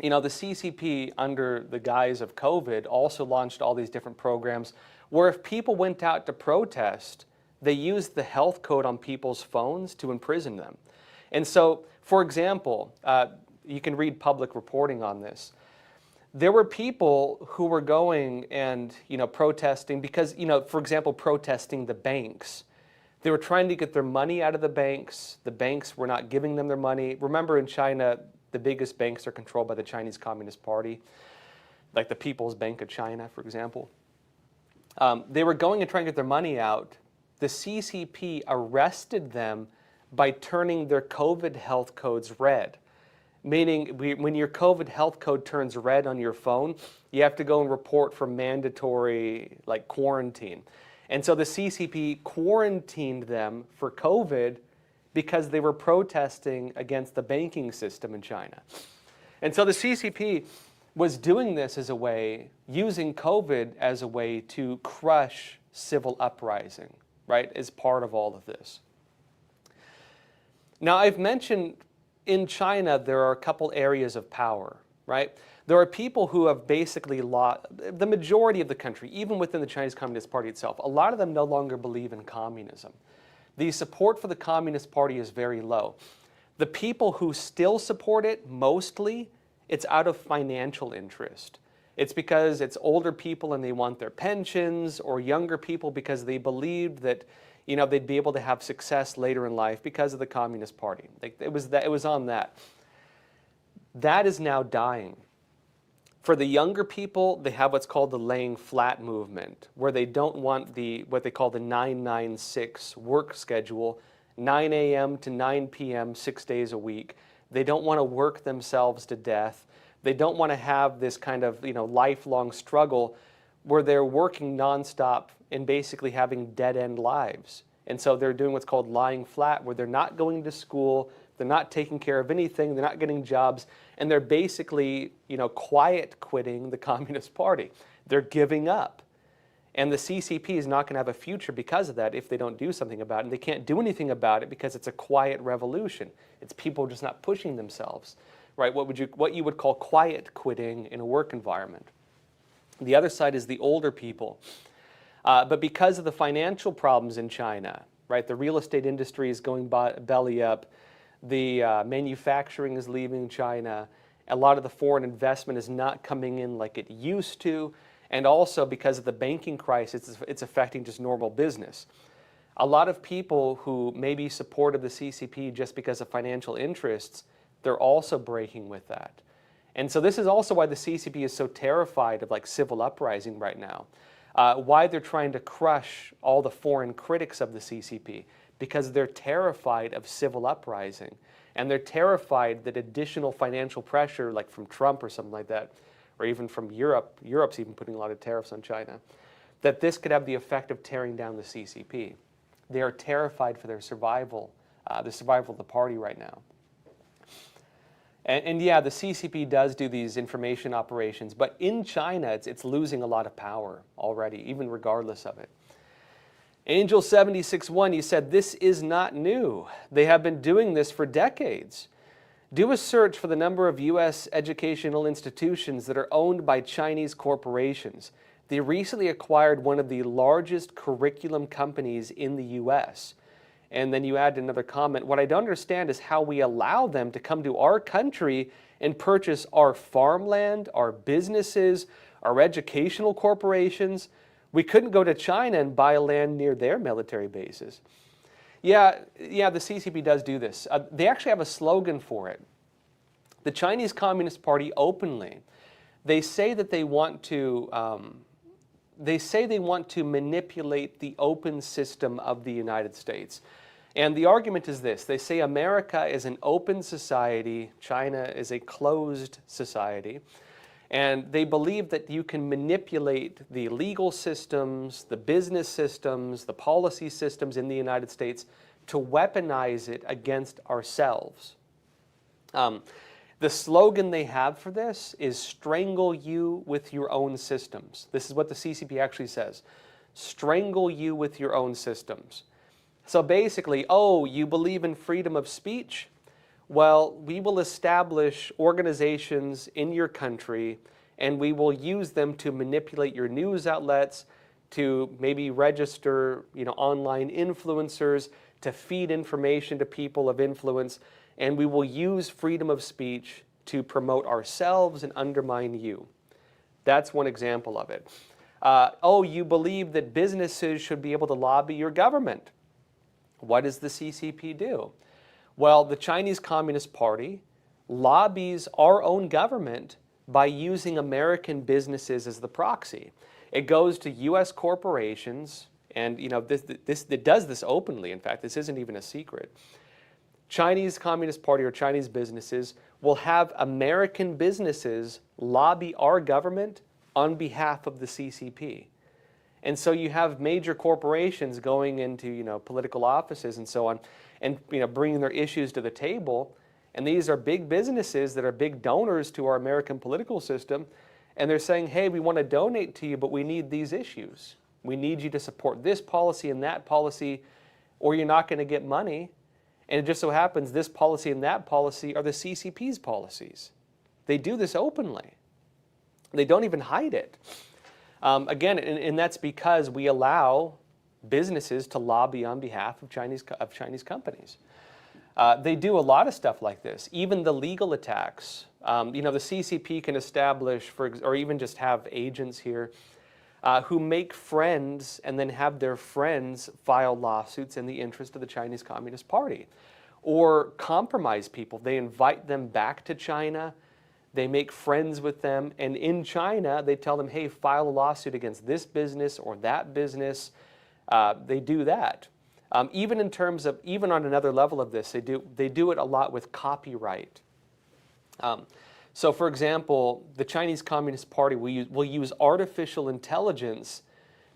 the CCP, under the guise of COVID, also launched all these different programs where if people went out to protest, they used the health code on people's phones to imprison them. And so, for example, you can read public reporting on this. There were people who were going and protesting because, for example, protesting the banks. They were trying to get their money out of the banks. The banks were not giving them their money. Remember, in China, the biggest banks are controlled by the Chinese Communist Party, like the People's Bank of China, for example. They were going and trying to get their money out. The CCP arrested them by turning their COVID health codes red. Meaning, when your COVID health code turns red on your phone, you have to go and report for mandatory quarantine. And so the CCP quarantined them for COVID because they were protesting against the banking system in China. And so the CCP was doing this as a way, using COVID as a way to crush civil uprising, right, as part of all of this. Now, I've mentioned in China, there are a couple areas of power, right? There are people who have basically lost, the majority of the country, even within the Chinese Communist Party itself, a lot of them no longer believe in communism. The support for the Communist Party is very low. The people who still support it, mostly, it's out of financial interest. It's because it's older people and they want their pensions, or younger people because they believed that they'd be able to have success later in life because of the Communist Party. It was on that. That is now dying. For the younger people, they have what's called the laying flat movement, where they don't want what they call the 996 work schedule, 9 a.m. to 9 p.m., 6 days a week. They don't want to work themselves to death. They don't want to have this kind of lifelong struggle where they're working nonstop and basically having dead-end lives. And so they're doing what's called lying flat, where they're not going to school, they're not taking care of anything, they're not getting jobs, and they're basically, quiet quitting the Communist Party. They're giving up. And the CCP is not going to have a future because of that if they don't do something about it. And they can't do anything about it because it's a quiet revolution. It's people just not pushing themselves, right? What you would call quiet quitting in a work environment. The other side is the older people. But because of the financial problems in China, right, the real estate industry is going belly up, the manufacturing is leaving China, a lot of the foreign investment is not coming in like it used to, and also because of the banking crisis, it's affecting just normal business. A lot of people who may be supportive of the CCP just because of financial interests, they're also breaking with that. And so this is also why the CCP is so terrified of civil uprising right now. Why they're trying to crush all the foreign critics of the CCP, because they're terrified of civil uprising. And they're terrified that additional financial pressure, like from Trump or something like that, or even from Europe, Europe's even putting a lot of tariffs on China, that this could have the effect of tearing down the CCP. They are terrified for their survival, the survival of the party right now. And yeah, the CCP does do these information operations, but in China, it's losing a lot of power already, even regardless of it. Angel761, he said, this is not new. They have been doing this for decades. Do a search for the number of U.S. educational institutions that are owned by Chinese corporations. They recently acquired one of the largest curriculum companies in the U.S. And then you add another comment, what I don't understand is how we allow them to come to our country and purchase our farmland, our businesses, our educational corporations. We couldn't go to China and buy land near their military bases. Yeah, the CCP does do this. They actually have a slogan for it. The Chinese Communist Party openly, they say that they want to manipulate the open system of the United States. And the argument is this. They say America is an open society, China is a closed society. And they believe that you can manipulate the legal systems, the business systems, the policy systems in the United States to weaponize it against ourselves. The slogan they have for this is strangle you with your own systems. This is what the CCP actually says. Strangle you with your own systems. So basically, oh, you believe in freedom of speech? Well, we will establish organizations in your country and we will use them to manipulate your news outlets, to maybe register, online influencers, to feed information to people of influence, and we will use freedom of speech to promote ourselves and undermine you. That's one example of it. Oh, you believe that businesses should be able to lobby your government. What does the CCP do? Well, the Chinese Communist Party lobbies our own government by using American businesses as the proxy. It goes to U.S. corporations, and it does this openly. In fact, this isn't even a secret. Chinese Communist Party or Chinese businesses will have American businesses lobby our government on behalf of the CCP. And so you have major corporations going into political offices and so on, and bringing their issues to the table. And these are big businesses that are big donors to our American political system. And they're saying, hey, we want to donate to you, but we need these issues. We need you to support this policy and that policy, or you're not going to get money. And it just so happens this policy and that policy are the CCP's policies. They do this openly. They don't even hide it. Again, and that's because we allow businesses to lobby on behalf of Chinese companies. They do a lot of stuff like this. Even the legal attacks. The CCP can establish, or even just have agents here who make friends and then have their friends file lawsuits in the interest of the Chinese Communist Party. Or compromise people. They invite them back to China. They make friends with them, and in China, they tell them, hey, file a lawsuit against this business or that business. They do that. Even in terms of, even on another level of this, they do it a lot with copyright. So for example, the Chinese Communist Party will use artificial intelligence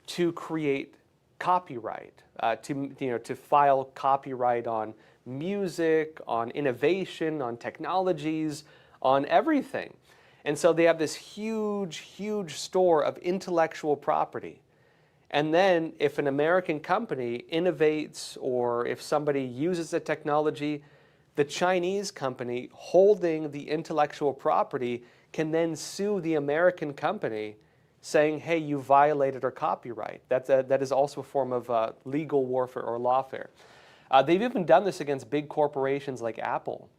to create copyright, to file copyright on music, on innovation, on technologies, on everything. And so they have this huge, huge store of intellectual property. And then if an American company innovates, or if somebody uses the technology, the Chinese company holding the intellectual property can then sue the American company saying, hey, you violated our copyright. That is also a form of legal warfare or lawfare. They've even done this against big corporations like Apple,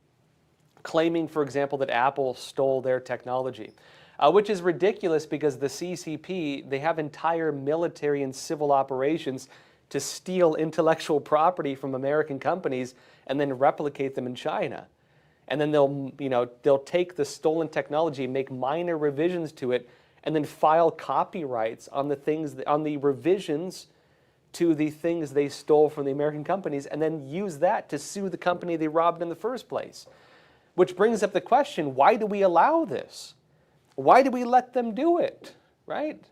claiming, for example, that Apple stole their technology, which is ridiculous because the CCP, they have entire military and civil operations to steal intellectual property from American companies and then replicate them in China. And then they'll take the stolen technology, make minor revisions to it, and then file copyrights on the revisions to the things they stole from the American companies, and then use that to sue the company they robbed in the first place. Which brings up the question, why do we allow this? Why do we let them do it, right?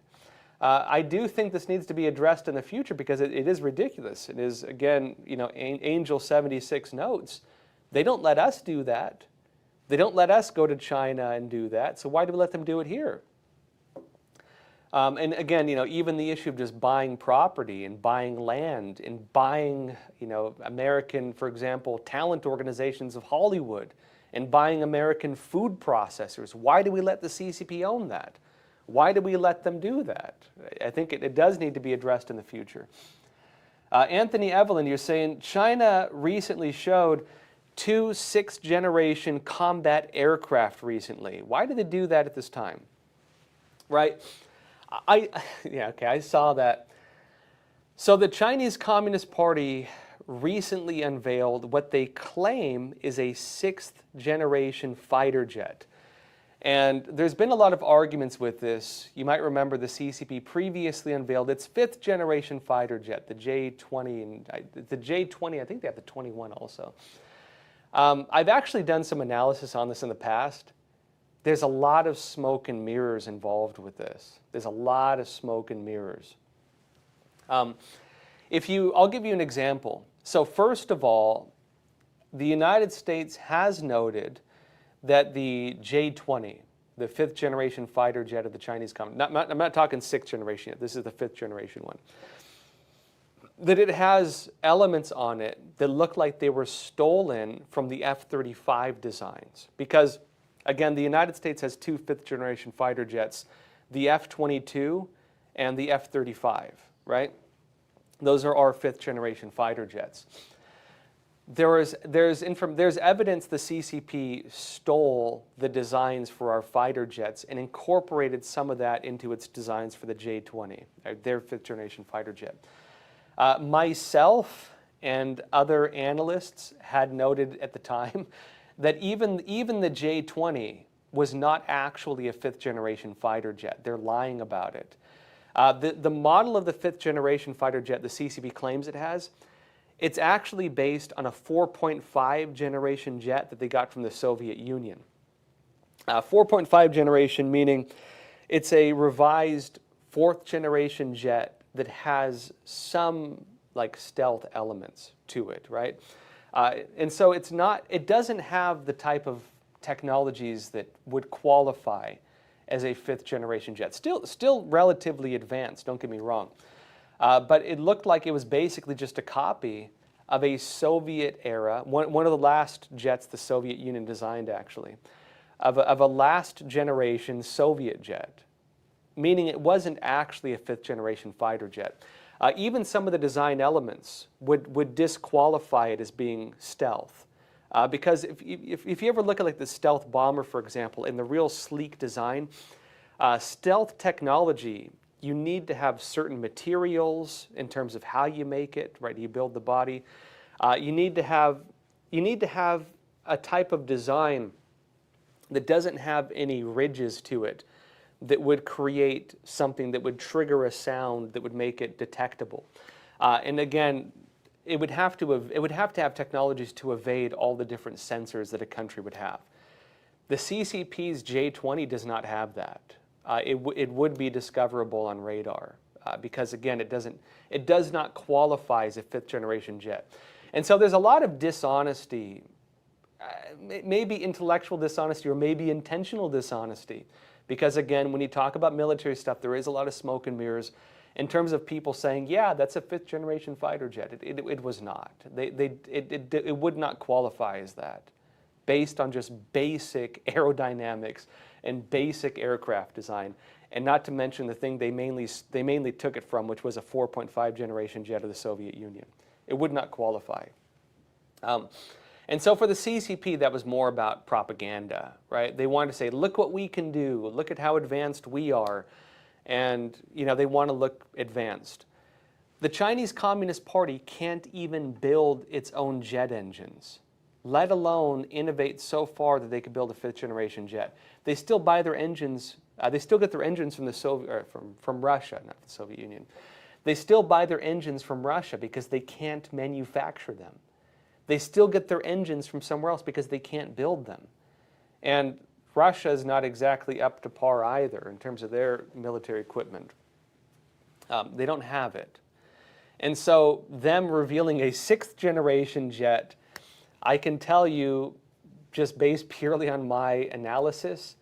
I do think this needs to be addressed in the future because it is ridiculous. It is, again, Angel 76 notes, they don't let us do that. They don't let us go to China and do that, so why do we let them do it here? And again, even the issue of just buying property and buying land and buying, American, for example, talent organizations of Hollywood and buying American food processors. Why do we let the CCP own that? Why do we let them do that? I think it does need to be addressed in the future. Anthony Evelyn, you're saying China recently showed 2 6th-generation combat aircraft recently. Why did they do that at this time? Right? I saw that. So the Chinese Communist Party recently unveiled what they claim is a 6th-generation fighter jet. And there's been a lot of arguments with this. You might remember the CCP previously unveiled its 5th-generation fighter jet, the J-20, and the J-20, I think they have the 21 also. I've actually done some analysis on this in the past. There's a lot of smoke and mirrors involved with this. There's a lot of smoke and mirrors. I'll give you an example. So first of all, the United States has noted that the J-20, the 5th-generation fighter jet of the Chinese Communist, I'm not talking 6th generation yet, this is the 5th-generation one, that it has elements on it that look like they were stolen from the F-35 designs. Because, again, the United States has 2 5th-generation fighter jets, the F-22 and the F-35, right? Those are our 5th-generation fighter jets. There's evidence the CCP stole the designs for our fighter jets and incorporated some of that into its designs for the J-20, their 5th-generation fighter jet. Myself and other analysts had noted at the time that even the J-20 was not actually a 5th-generation fighter jet. They're lying about it. The model of the 5th-generation fighter jet the CCP claims it has, it's actually based on a 4.5 generation jet that they got from the Soviet Union. 4.5 generation meaning it's a revised 4th generation jet that has some stealth elements to it, right? And so it doesn't have the type of technologies that would qualify as a 5th-generation jet. Still relatively advanced, don't get me wrong. But it looked like it was basically just a copy of a Soviet era, one of the last jets the Soviet Union designed actually, of a last generation Soviet jet, meaning it wasn't actually a 5th-generation fighter jet. Even some of the design elements would disqualify it as being stealth. Because if you ever look at the stealth bomber, for example, in the real sleek design, stealth technology, you need to have certain materials in terms of how you make it, right? You build the body. You need to have a type of design that doesn't have any ridges to it that would create something that would trigger a sound that would make it detectable. And again, it would have to have technologies to evade all the different sensors that a country would have. The CCP's J-20 does not have that. It would be discoverable on radar because again, it does not qualify as a 5th generation jet. And so there's a lot of dishonesty, maybe intellectual dishonesty or maybe intentional dishonesty. Because again, when you talk about military stuff, there is a lot of smoke and mirrors in terms of people saying, yeah, that's a 5th generation fighter jet. It was not. It would not qualify as that based on just basic aerodynamics and basic aircraft design. And not to mention the thing they mainly took it from, which was a 4.5 generation jet of the Soviet Union. It would not qualify. And so for the CCP, that was more about propaganda, right? They wanted to say, look what we can do, look at how advanced we are, and they want to look advanced. The Chinese Communist Party can't even build its own jet engines, let alone innovate so far that they could build a 5th generation jet. They still buy their engines, they still get their engines from from Russia, not the Soviet Union. They still buy their engines from Russia because they can't manufacture them. They still get their engines from somewhere else because they can't build them. And Russia is not exactly up to par either in terms of their military equipment. They don't have it. And so them revealing a 6th generation jet, I can tell you, just based purely on my analysis,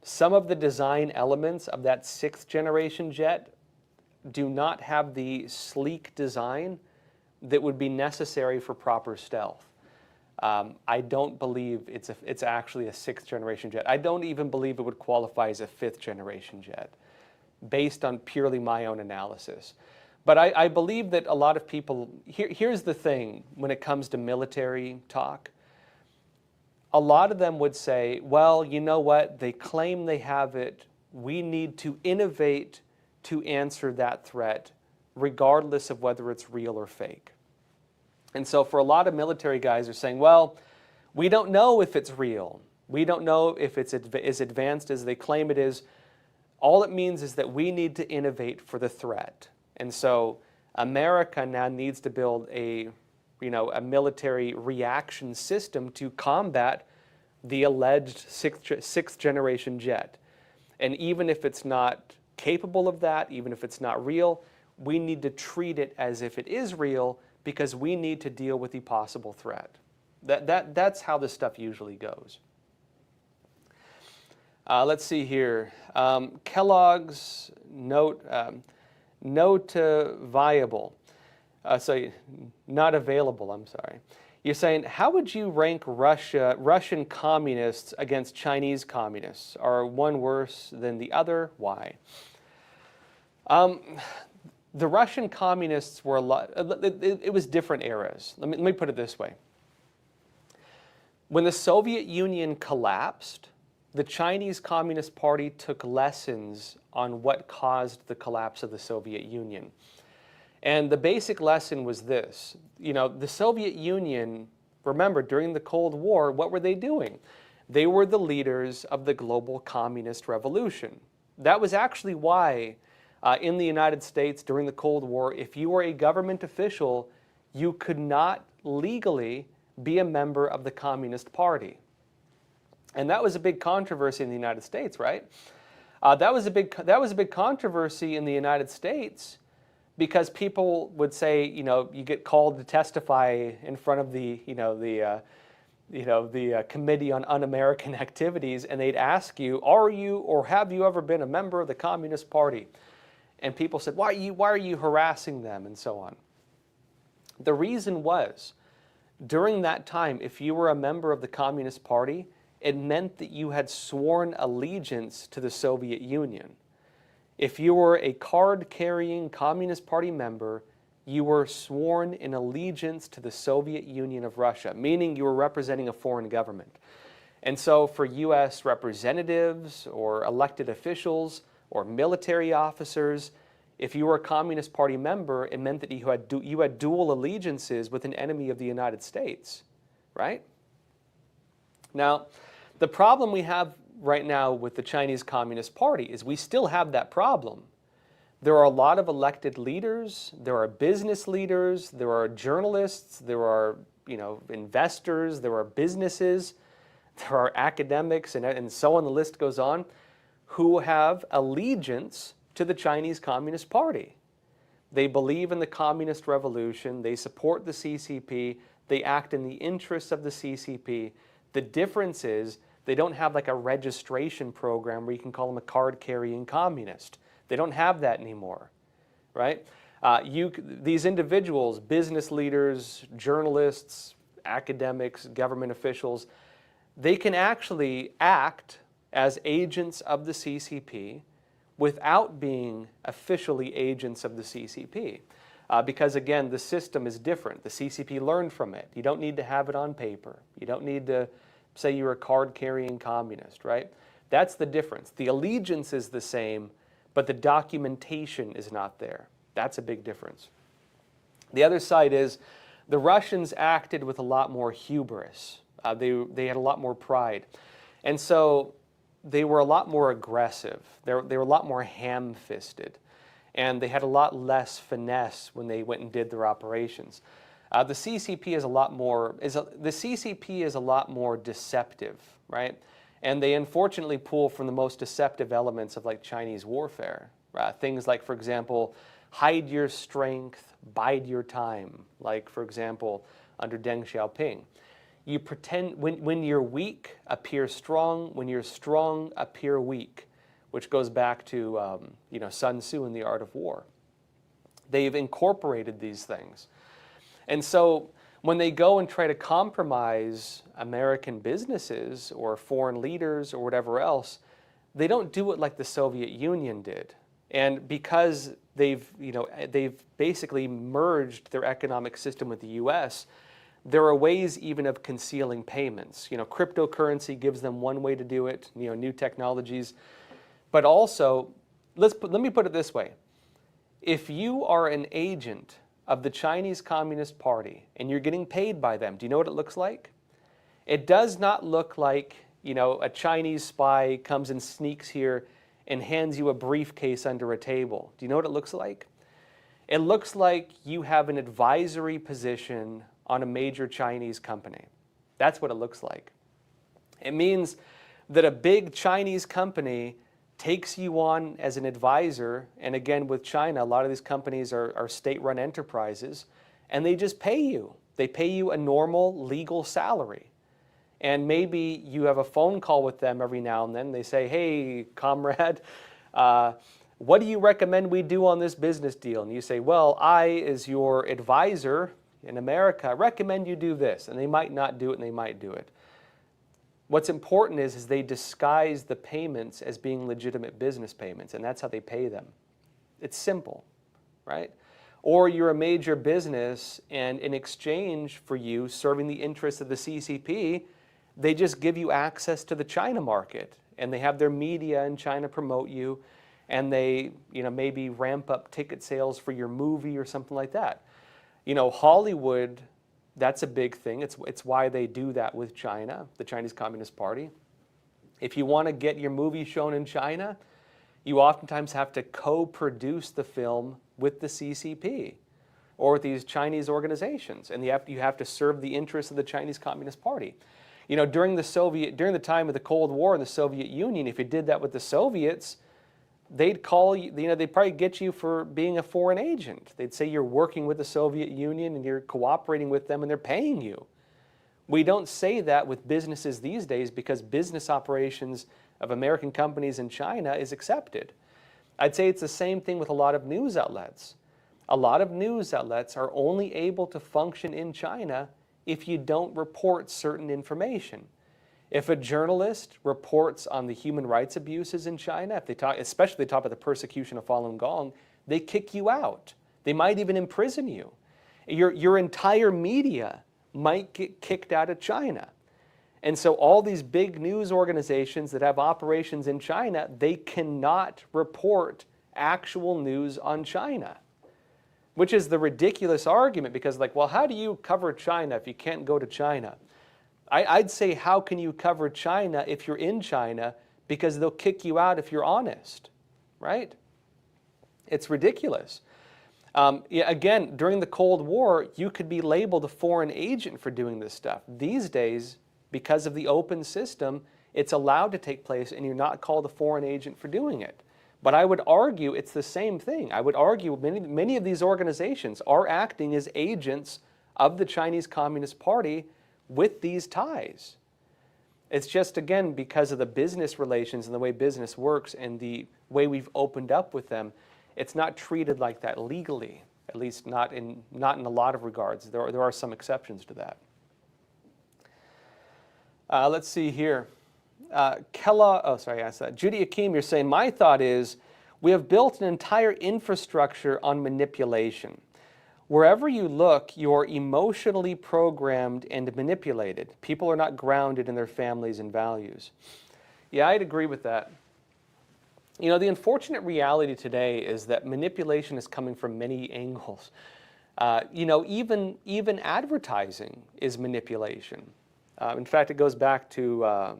some of the design elements of that 6th generation jet do not have the sleek design that would be necessary for proper stealth. I don't believe it's actually a 6th generation jet. I don't even believe it would qualify as a 5th generation jet, based on purely my own analysis. But I believe that a lot of people, here's the thing when it comes to military talk, a lot of them would say, well, you know what, they claim they have it, we need to innovate to answer that threat, regardless of whether it's real or fake. And so for a lot of military guys are saying, well, we don't know if it's real. We don't know if it's as advanced as they claim it is. All it means is that we need to innovate for the threat. And so America now needs to build a military reaction system to combat the alleged 6th generation jet. And even if it's not capable of that, even if it's not real, we need to treat it as if it is real because we need to deal with the possible threat. That's how this stuff usually goes. Let's see here. Kellogg's note viable. So not available, I'm sorry. You're saying, how would you rank Russian communists against Chinese communists? Are one worse than the other? Why? The Russian communists were a lot, it was different eras. Let me put it this way. When the Soviet Union collapsed, the Chinese Communist Party took lessons on what caused the collapse of the Soviet Union. And the basic lesson was this. The Soviet Union, remember, during the Cold War, what were they doing? They were the leaders of the global communist revolution. That was actually why in the United States during the Cold War, if you were a government official, you could not legally be a member of the Communist Party. And that was a big controversy in the United States, right? That was a big controversy in the United States because people would say, you get called to testify in front of the Committee on Un-American Activities, and they'd ask you, are you or have you ever been a member of the Communist Party? And people said, why are you harassing them, and so on. The reason was, during that time, if you were a member of the Communist Party, it meant that you had sworn allegiance to the Soviet Union. If you were a card-carrying Communist Party member, you were sworn in allegiance to the Soviet Union of Russia, meaning you were representing a foreign government. And so for U.S. representatives or elected officials or military officers, if you were a Communist Party member, it meant that you had dual allegiances with an enemy of the United States, right? Now, The problem we have right now with the Chinese Communist Party is we still have that problem. There are a lot of elected leaders, there are business leaders, there are journalists, there are investors, there are businesses, there are academics, and so on, the list goes on, who have allegiance to the Chinese Communist Party. They believe in the communist revolution, they support the CCP, they act in the interests of the CCP. The difference is they don't have like a registration program where you can call them a card-carrying communist. They don't have that anymore, right? These individuals, business leaders, journalists, academics, government officials, they can actually act as agents of the CCP without being officially agents of the CCP. Because again, the system is different. The CCP learned from it. You don't need to have it on paper. You don't need to say you're a card-carrying communist, right? That's the difference. The allegiance is the same, but the documentation is not there. That's a big difference. The other side is the Russians acted with a lot more hubris. They had a lot more pride. And so they were a lot more aggressive. They were a lot more ham-fisted. And they had a lot less finesse when they went and did their operations. The CCP is a lot more deceptive, right? And they unfortunately pull from the most deceptive elements of like Chinese warfare. Things like, for example, hide your strength, bide your time. Like, for example, under Deng Xiaoping. You pretend, when you're weak, appear strong. When you're strong, appear weak, which goes back to Sun Tzu in The Art of War. They've incorporated these things. And so when they go and try to compromise American businesses or foreign leaders or whatever else, they don't do it like the Soviet Union did. And because they've basically merged their economic system with the US, there are ways even of concealing payments. Cryptocurrency gives them one way to do it, new technologies. But also, let me put it this way. If you are an agent of the Chinese Communist Party and you're getting paid by them, do you know what it looks like? It does not look like, a Chinese spy comes and sneaks here and hands you a briefcase under a table. Do you know what it looks like? It looks like you have an advisory position on a major Chinese company. That's what it looks like. It means that a big Chinese company takes you on as an advisor, and again with China, a lot of these companies are state-run enterprises, and they just pay you. They pay you a normal legal salary. And maybe you have a phone call with them every now and then. They say, hey, comrade, what do you recommend we do on this business deal? And you say, well, I, as your advisor in America, recommend you do this. And they might not do it, and they might do it. What's important is they disguise the payments as being legitimate business payments, and that's how they pay them. It's simple, right? Or you're a major business, and in exchange for you serving the interests of the CCP, they just give you access to the China market, and they have their media in China promote you, and they maybe ramp up ticket sales for your movie or something like that. Hollywood, that's a big thing. It's why they do that with China, the Chinese Communist Party. If you want to get your movie shown in China, you oftentimes have to co-produce the film with the CCP or with these Chinese organizations, and you have to serve the interests of the Chinese Communist Party. During the time of the Cold War in the Soviet Union, if you did that with the Soviets, they'd call you, they'd probably get you for being a foreign agent. They'd say you're working with the Soviet Union and you're cooperating with them and they're paying you. We don't say that with businesses these days because business operations of American companies in China is accepted. I'd say it's the same thing with a lot of news outlets. A lot of news outlets are only able to function in China if you don't report certain information. If a journalist reports on the human rights abuses in China, if they talk, especially they talk about the persecution of Falun Gong, they kick you out. They might even imprison you. Your entire media might get kicked out of China. And so all these big news organizations that have operations in China, they cannot report actual news on China, which is the ridiculous argument because well, how do you cover China if you can't go to China? I'd say, how can you cover China if you're in China? Because they'll kick you out if you're honest, right? It's ridiculous. Yeah, again, during the Cold War, you could be labeled a foreign agent for doing this stuff. These days, because of the open system, it's allowed to take place and you're not called a foreign agent for doing it. But I would argue it's the same thing. I would argue many of these organizations are acting as agents of the Chinese Communist Party with these ties. It's just, again, because of the business relations and the way business works and the way we've opened up with them, it's not treated like that legally, at least not in a lot of regards. There are some exceptions to that. Let's see here. Judy Akeem, you're saying, my thought is we have built an entire infrastructure on manipulation. Wherever you look, you're emotionally programmed and manipulated. People are not grounded in their families and values. Yeah, I'd agree with that. You know, the unfortunate reality today is that manipulation is coming from many angles. You know, even advertising is manipulation. In fact, it goes back to,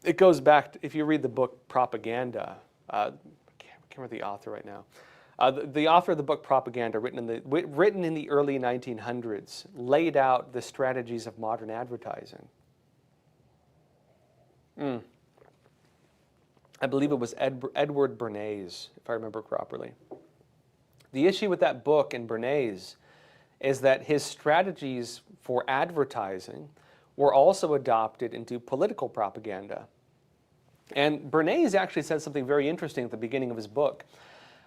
if you read the book Propaganda, I can't remember the author right now. The author of the book Propaganda, written in the early 1900s, laid out the strategies of modern advertising. I believe it was Edward Bernays, if I remember properly. The issue with that book and Bernays is that his strategies for advertising were also adopted into political propaganda. And Bernays actually said something very interesting at the beginning of his book,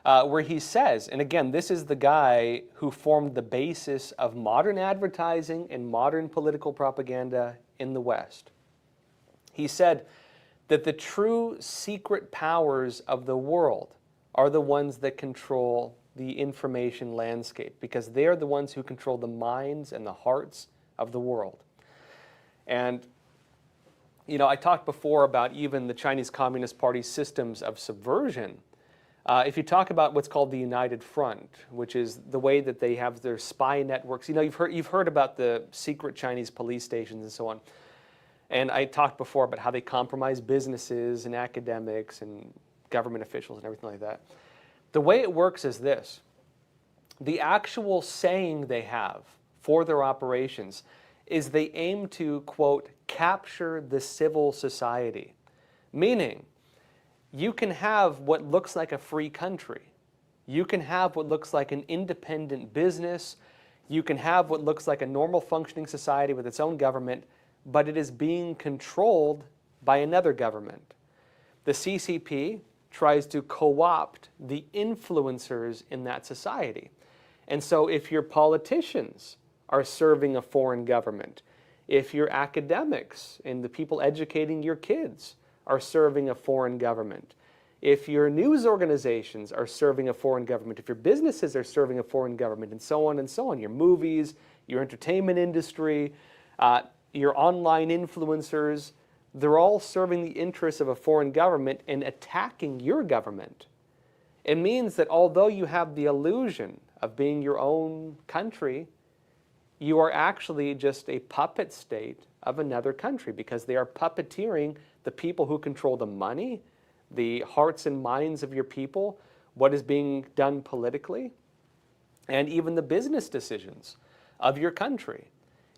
where he says, and again, this is the guy who formed the basis of modern advertising and modern political propaganda in the West. He said that the true secret powers of the world are the ones that control the information landscape, because they're the ones who control the minds and the hearts of the world. And, you know, I talked before about even the Chinese Communist Party's systems of subversion. If you talk about what's called the United Front, which is the way that they have their spy networks, you know, you've heard about the secret Chinese police stations and so on. And I talked before about how they compromise businesses and academics and government officials and everything like that. The way it works is this. The actual saying they have for their operations is they aim to, quote, capture the civil society. Meaning, you can have what looks like a free country. You can have what looks like an independent business. You can have what looks like a normal functioning society with its own government, but it is being controlled by another government. The CCP tries to co-opt the influencers in that society. And so if your politicians are serving a foreign government, if your academics and the people educating your kids are serving a foreign government, if your news organizations are serving a foreign government, if your businesses are serving a foreign government, and so on, your movies, your entertainment industry, your online influencers, they're all serving the interests of a foreign government and attacking your government. It means that although you have the illusion of being your own country, you are actually just a puppet state of another country, because they are puppeteering the people who control the money, the hearts and minds of your people, what is being done politically, and even the business decisions of your country.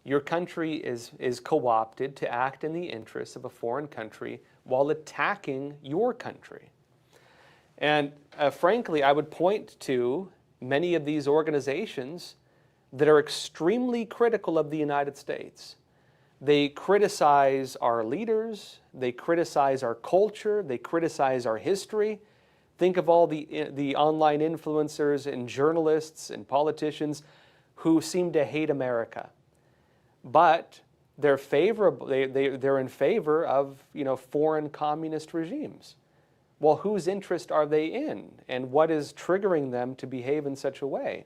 Your country is co-opted to act in the interests of a foreign country while attacking your country. And frankly, I would point to many of these organizations that are extremely critical of the United States. They criticize our leaders, they criticize our culture, they criticize our history. Think of all the online influencers and journalists and politicians who seem to hate America. But they're in favor of, you know, foreign communist regimes. Well, whose interest are they in, and what is triggering them to behave in such a way?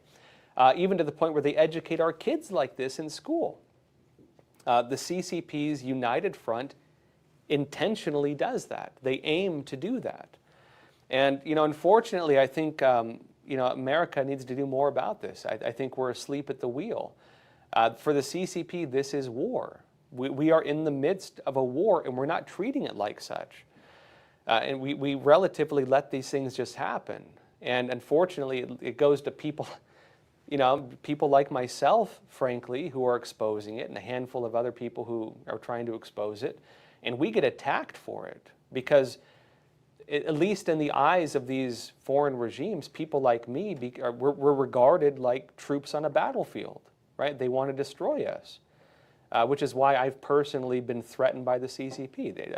Even to the point where they educate our kids like this in school. The CCP's United Front intentionally does that. They aim to do that. And, you know, unfortunately, I think, you know, America needs to do more about this. I think we're asleep at the wheel. For the CCP, this is war. We are in the midst of a war, and we're not treating it like such. And we relatively let these things just happen. And unfortunately, it goes to people, people like myself, frankly, who are exposing it, and a handful of other people who are trying to expose it. And we get attacked for it because, at least in the eyes of these foreign regimes, people like me, we're regarded like troops on a battlefield, right? They want to destroy us, which is why I've personally been threatened by the CCP.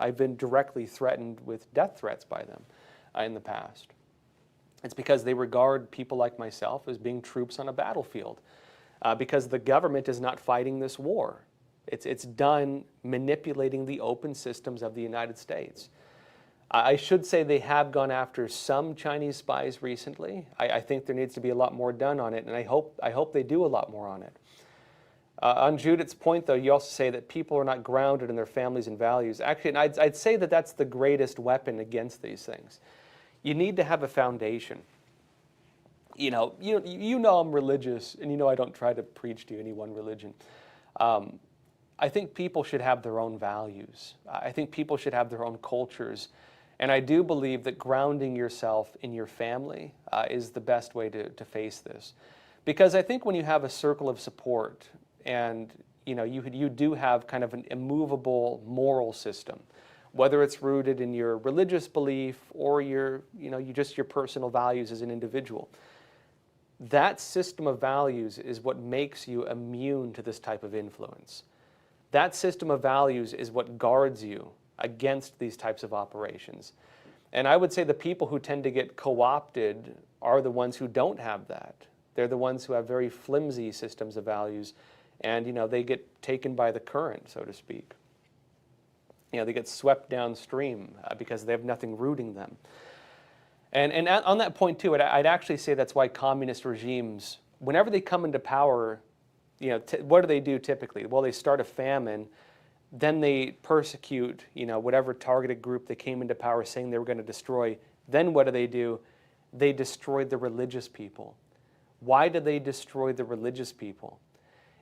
I've been directly threatened with death threats by them in the past. It's because they regard people like myself as being troops on a battlefield, because the government is not fighting this war. It's done manipulating the open systems of the United States. I should say they have gone after some Chinese spies recently. I think there needs to be a lot more done on it, and I hope they do a lot more on it. On Judith's point, though, you also say that people are not grounded in their families and values. Actually, and I'd say that that's the greatest weapon against these things. You need to have a foundation. You know I'm religious, and I don't try to preach to any one religion. I think people should have their own values. I think people should have their own cultures. And I do believe that grounding yourself in your family is the best way to face this. Because I think when you have a circle of support and you do have kind of an immovable moral system, whether it's rooted in your religious belief or your personal values as an individual, that system of values is what makes you immune to this type of influence. That system of values is what guards you against these types of operations. And I would say the people who tend to get co-opted are the ones who don't have that. They're the ones who have very flimsy systems of values, and they get taken by the current, so to speak. They get swept downstream because they have nothing rooting them. And on that point too, I'd actually say that's why communist regimes, whenever they come into power, what do they do typically? Well, they start a famine, then they persecute, whatever targeted group they came into power saying they were going to destroy. Then what do? They destroyed the religious people. Why do they destroy the religious people?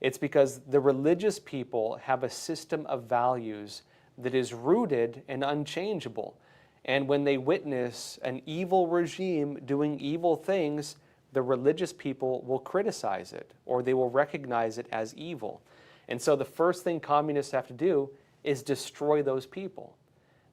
It's because the religious people have a system of values that is rooted and unchangeable. And when they witness an evil regime doing evil things, the religious people will criticize it, or they will recognize it as evil. And so the first thing communists have to do is destroy those people.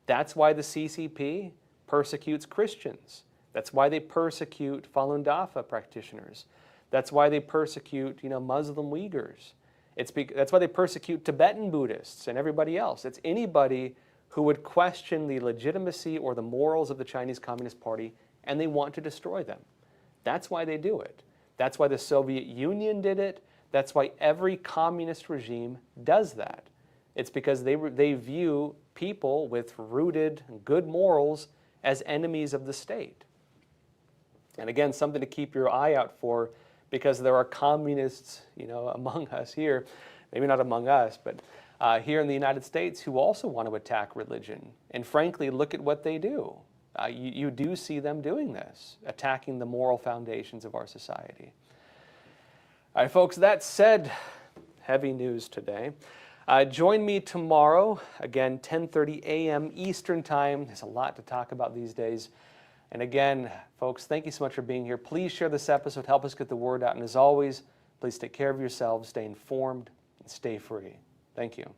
That's why the CCP persecutes Christians. That's why they persecute Falun Dafa practitioners. That's why they persecute, Muslim Uyghurs. That's why they persecute Tibetan Buddhists and everybody else. It's anybody who would question the legitimacy or the morals of the Chinese Communist Party, and they want to destroy them. That's why they do it. That's why the Soviet Union did it. That's why every communist regime does that. It's because they view people with rooted good morals as enemies of the state. And again, something to keep your eye out for, because there are communists, among us here, maybe not among us, but here in the United States, who also want to attack religion. And frankly, look at what they do. You do see them doing this, attacking the moral foundations of our society. All right, folks, that said, heavy news today. Join me tomorrow, again, 10:30 a.m. Eastern Time. There's a lot to talk about these days. And again, folks, thank you so much for being here. Please share this episode. Help us get the word out. And as always, please take care of yourselves, stay informed, and stay free. Thank you.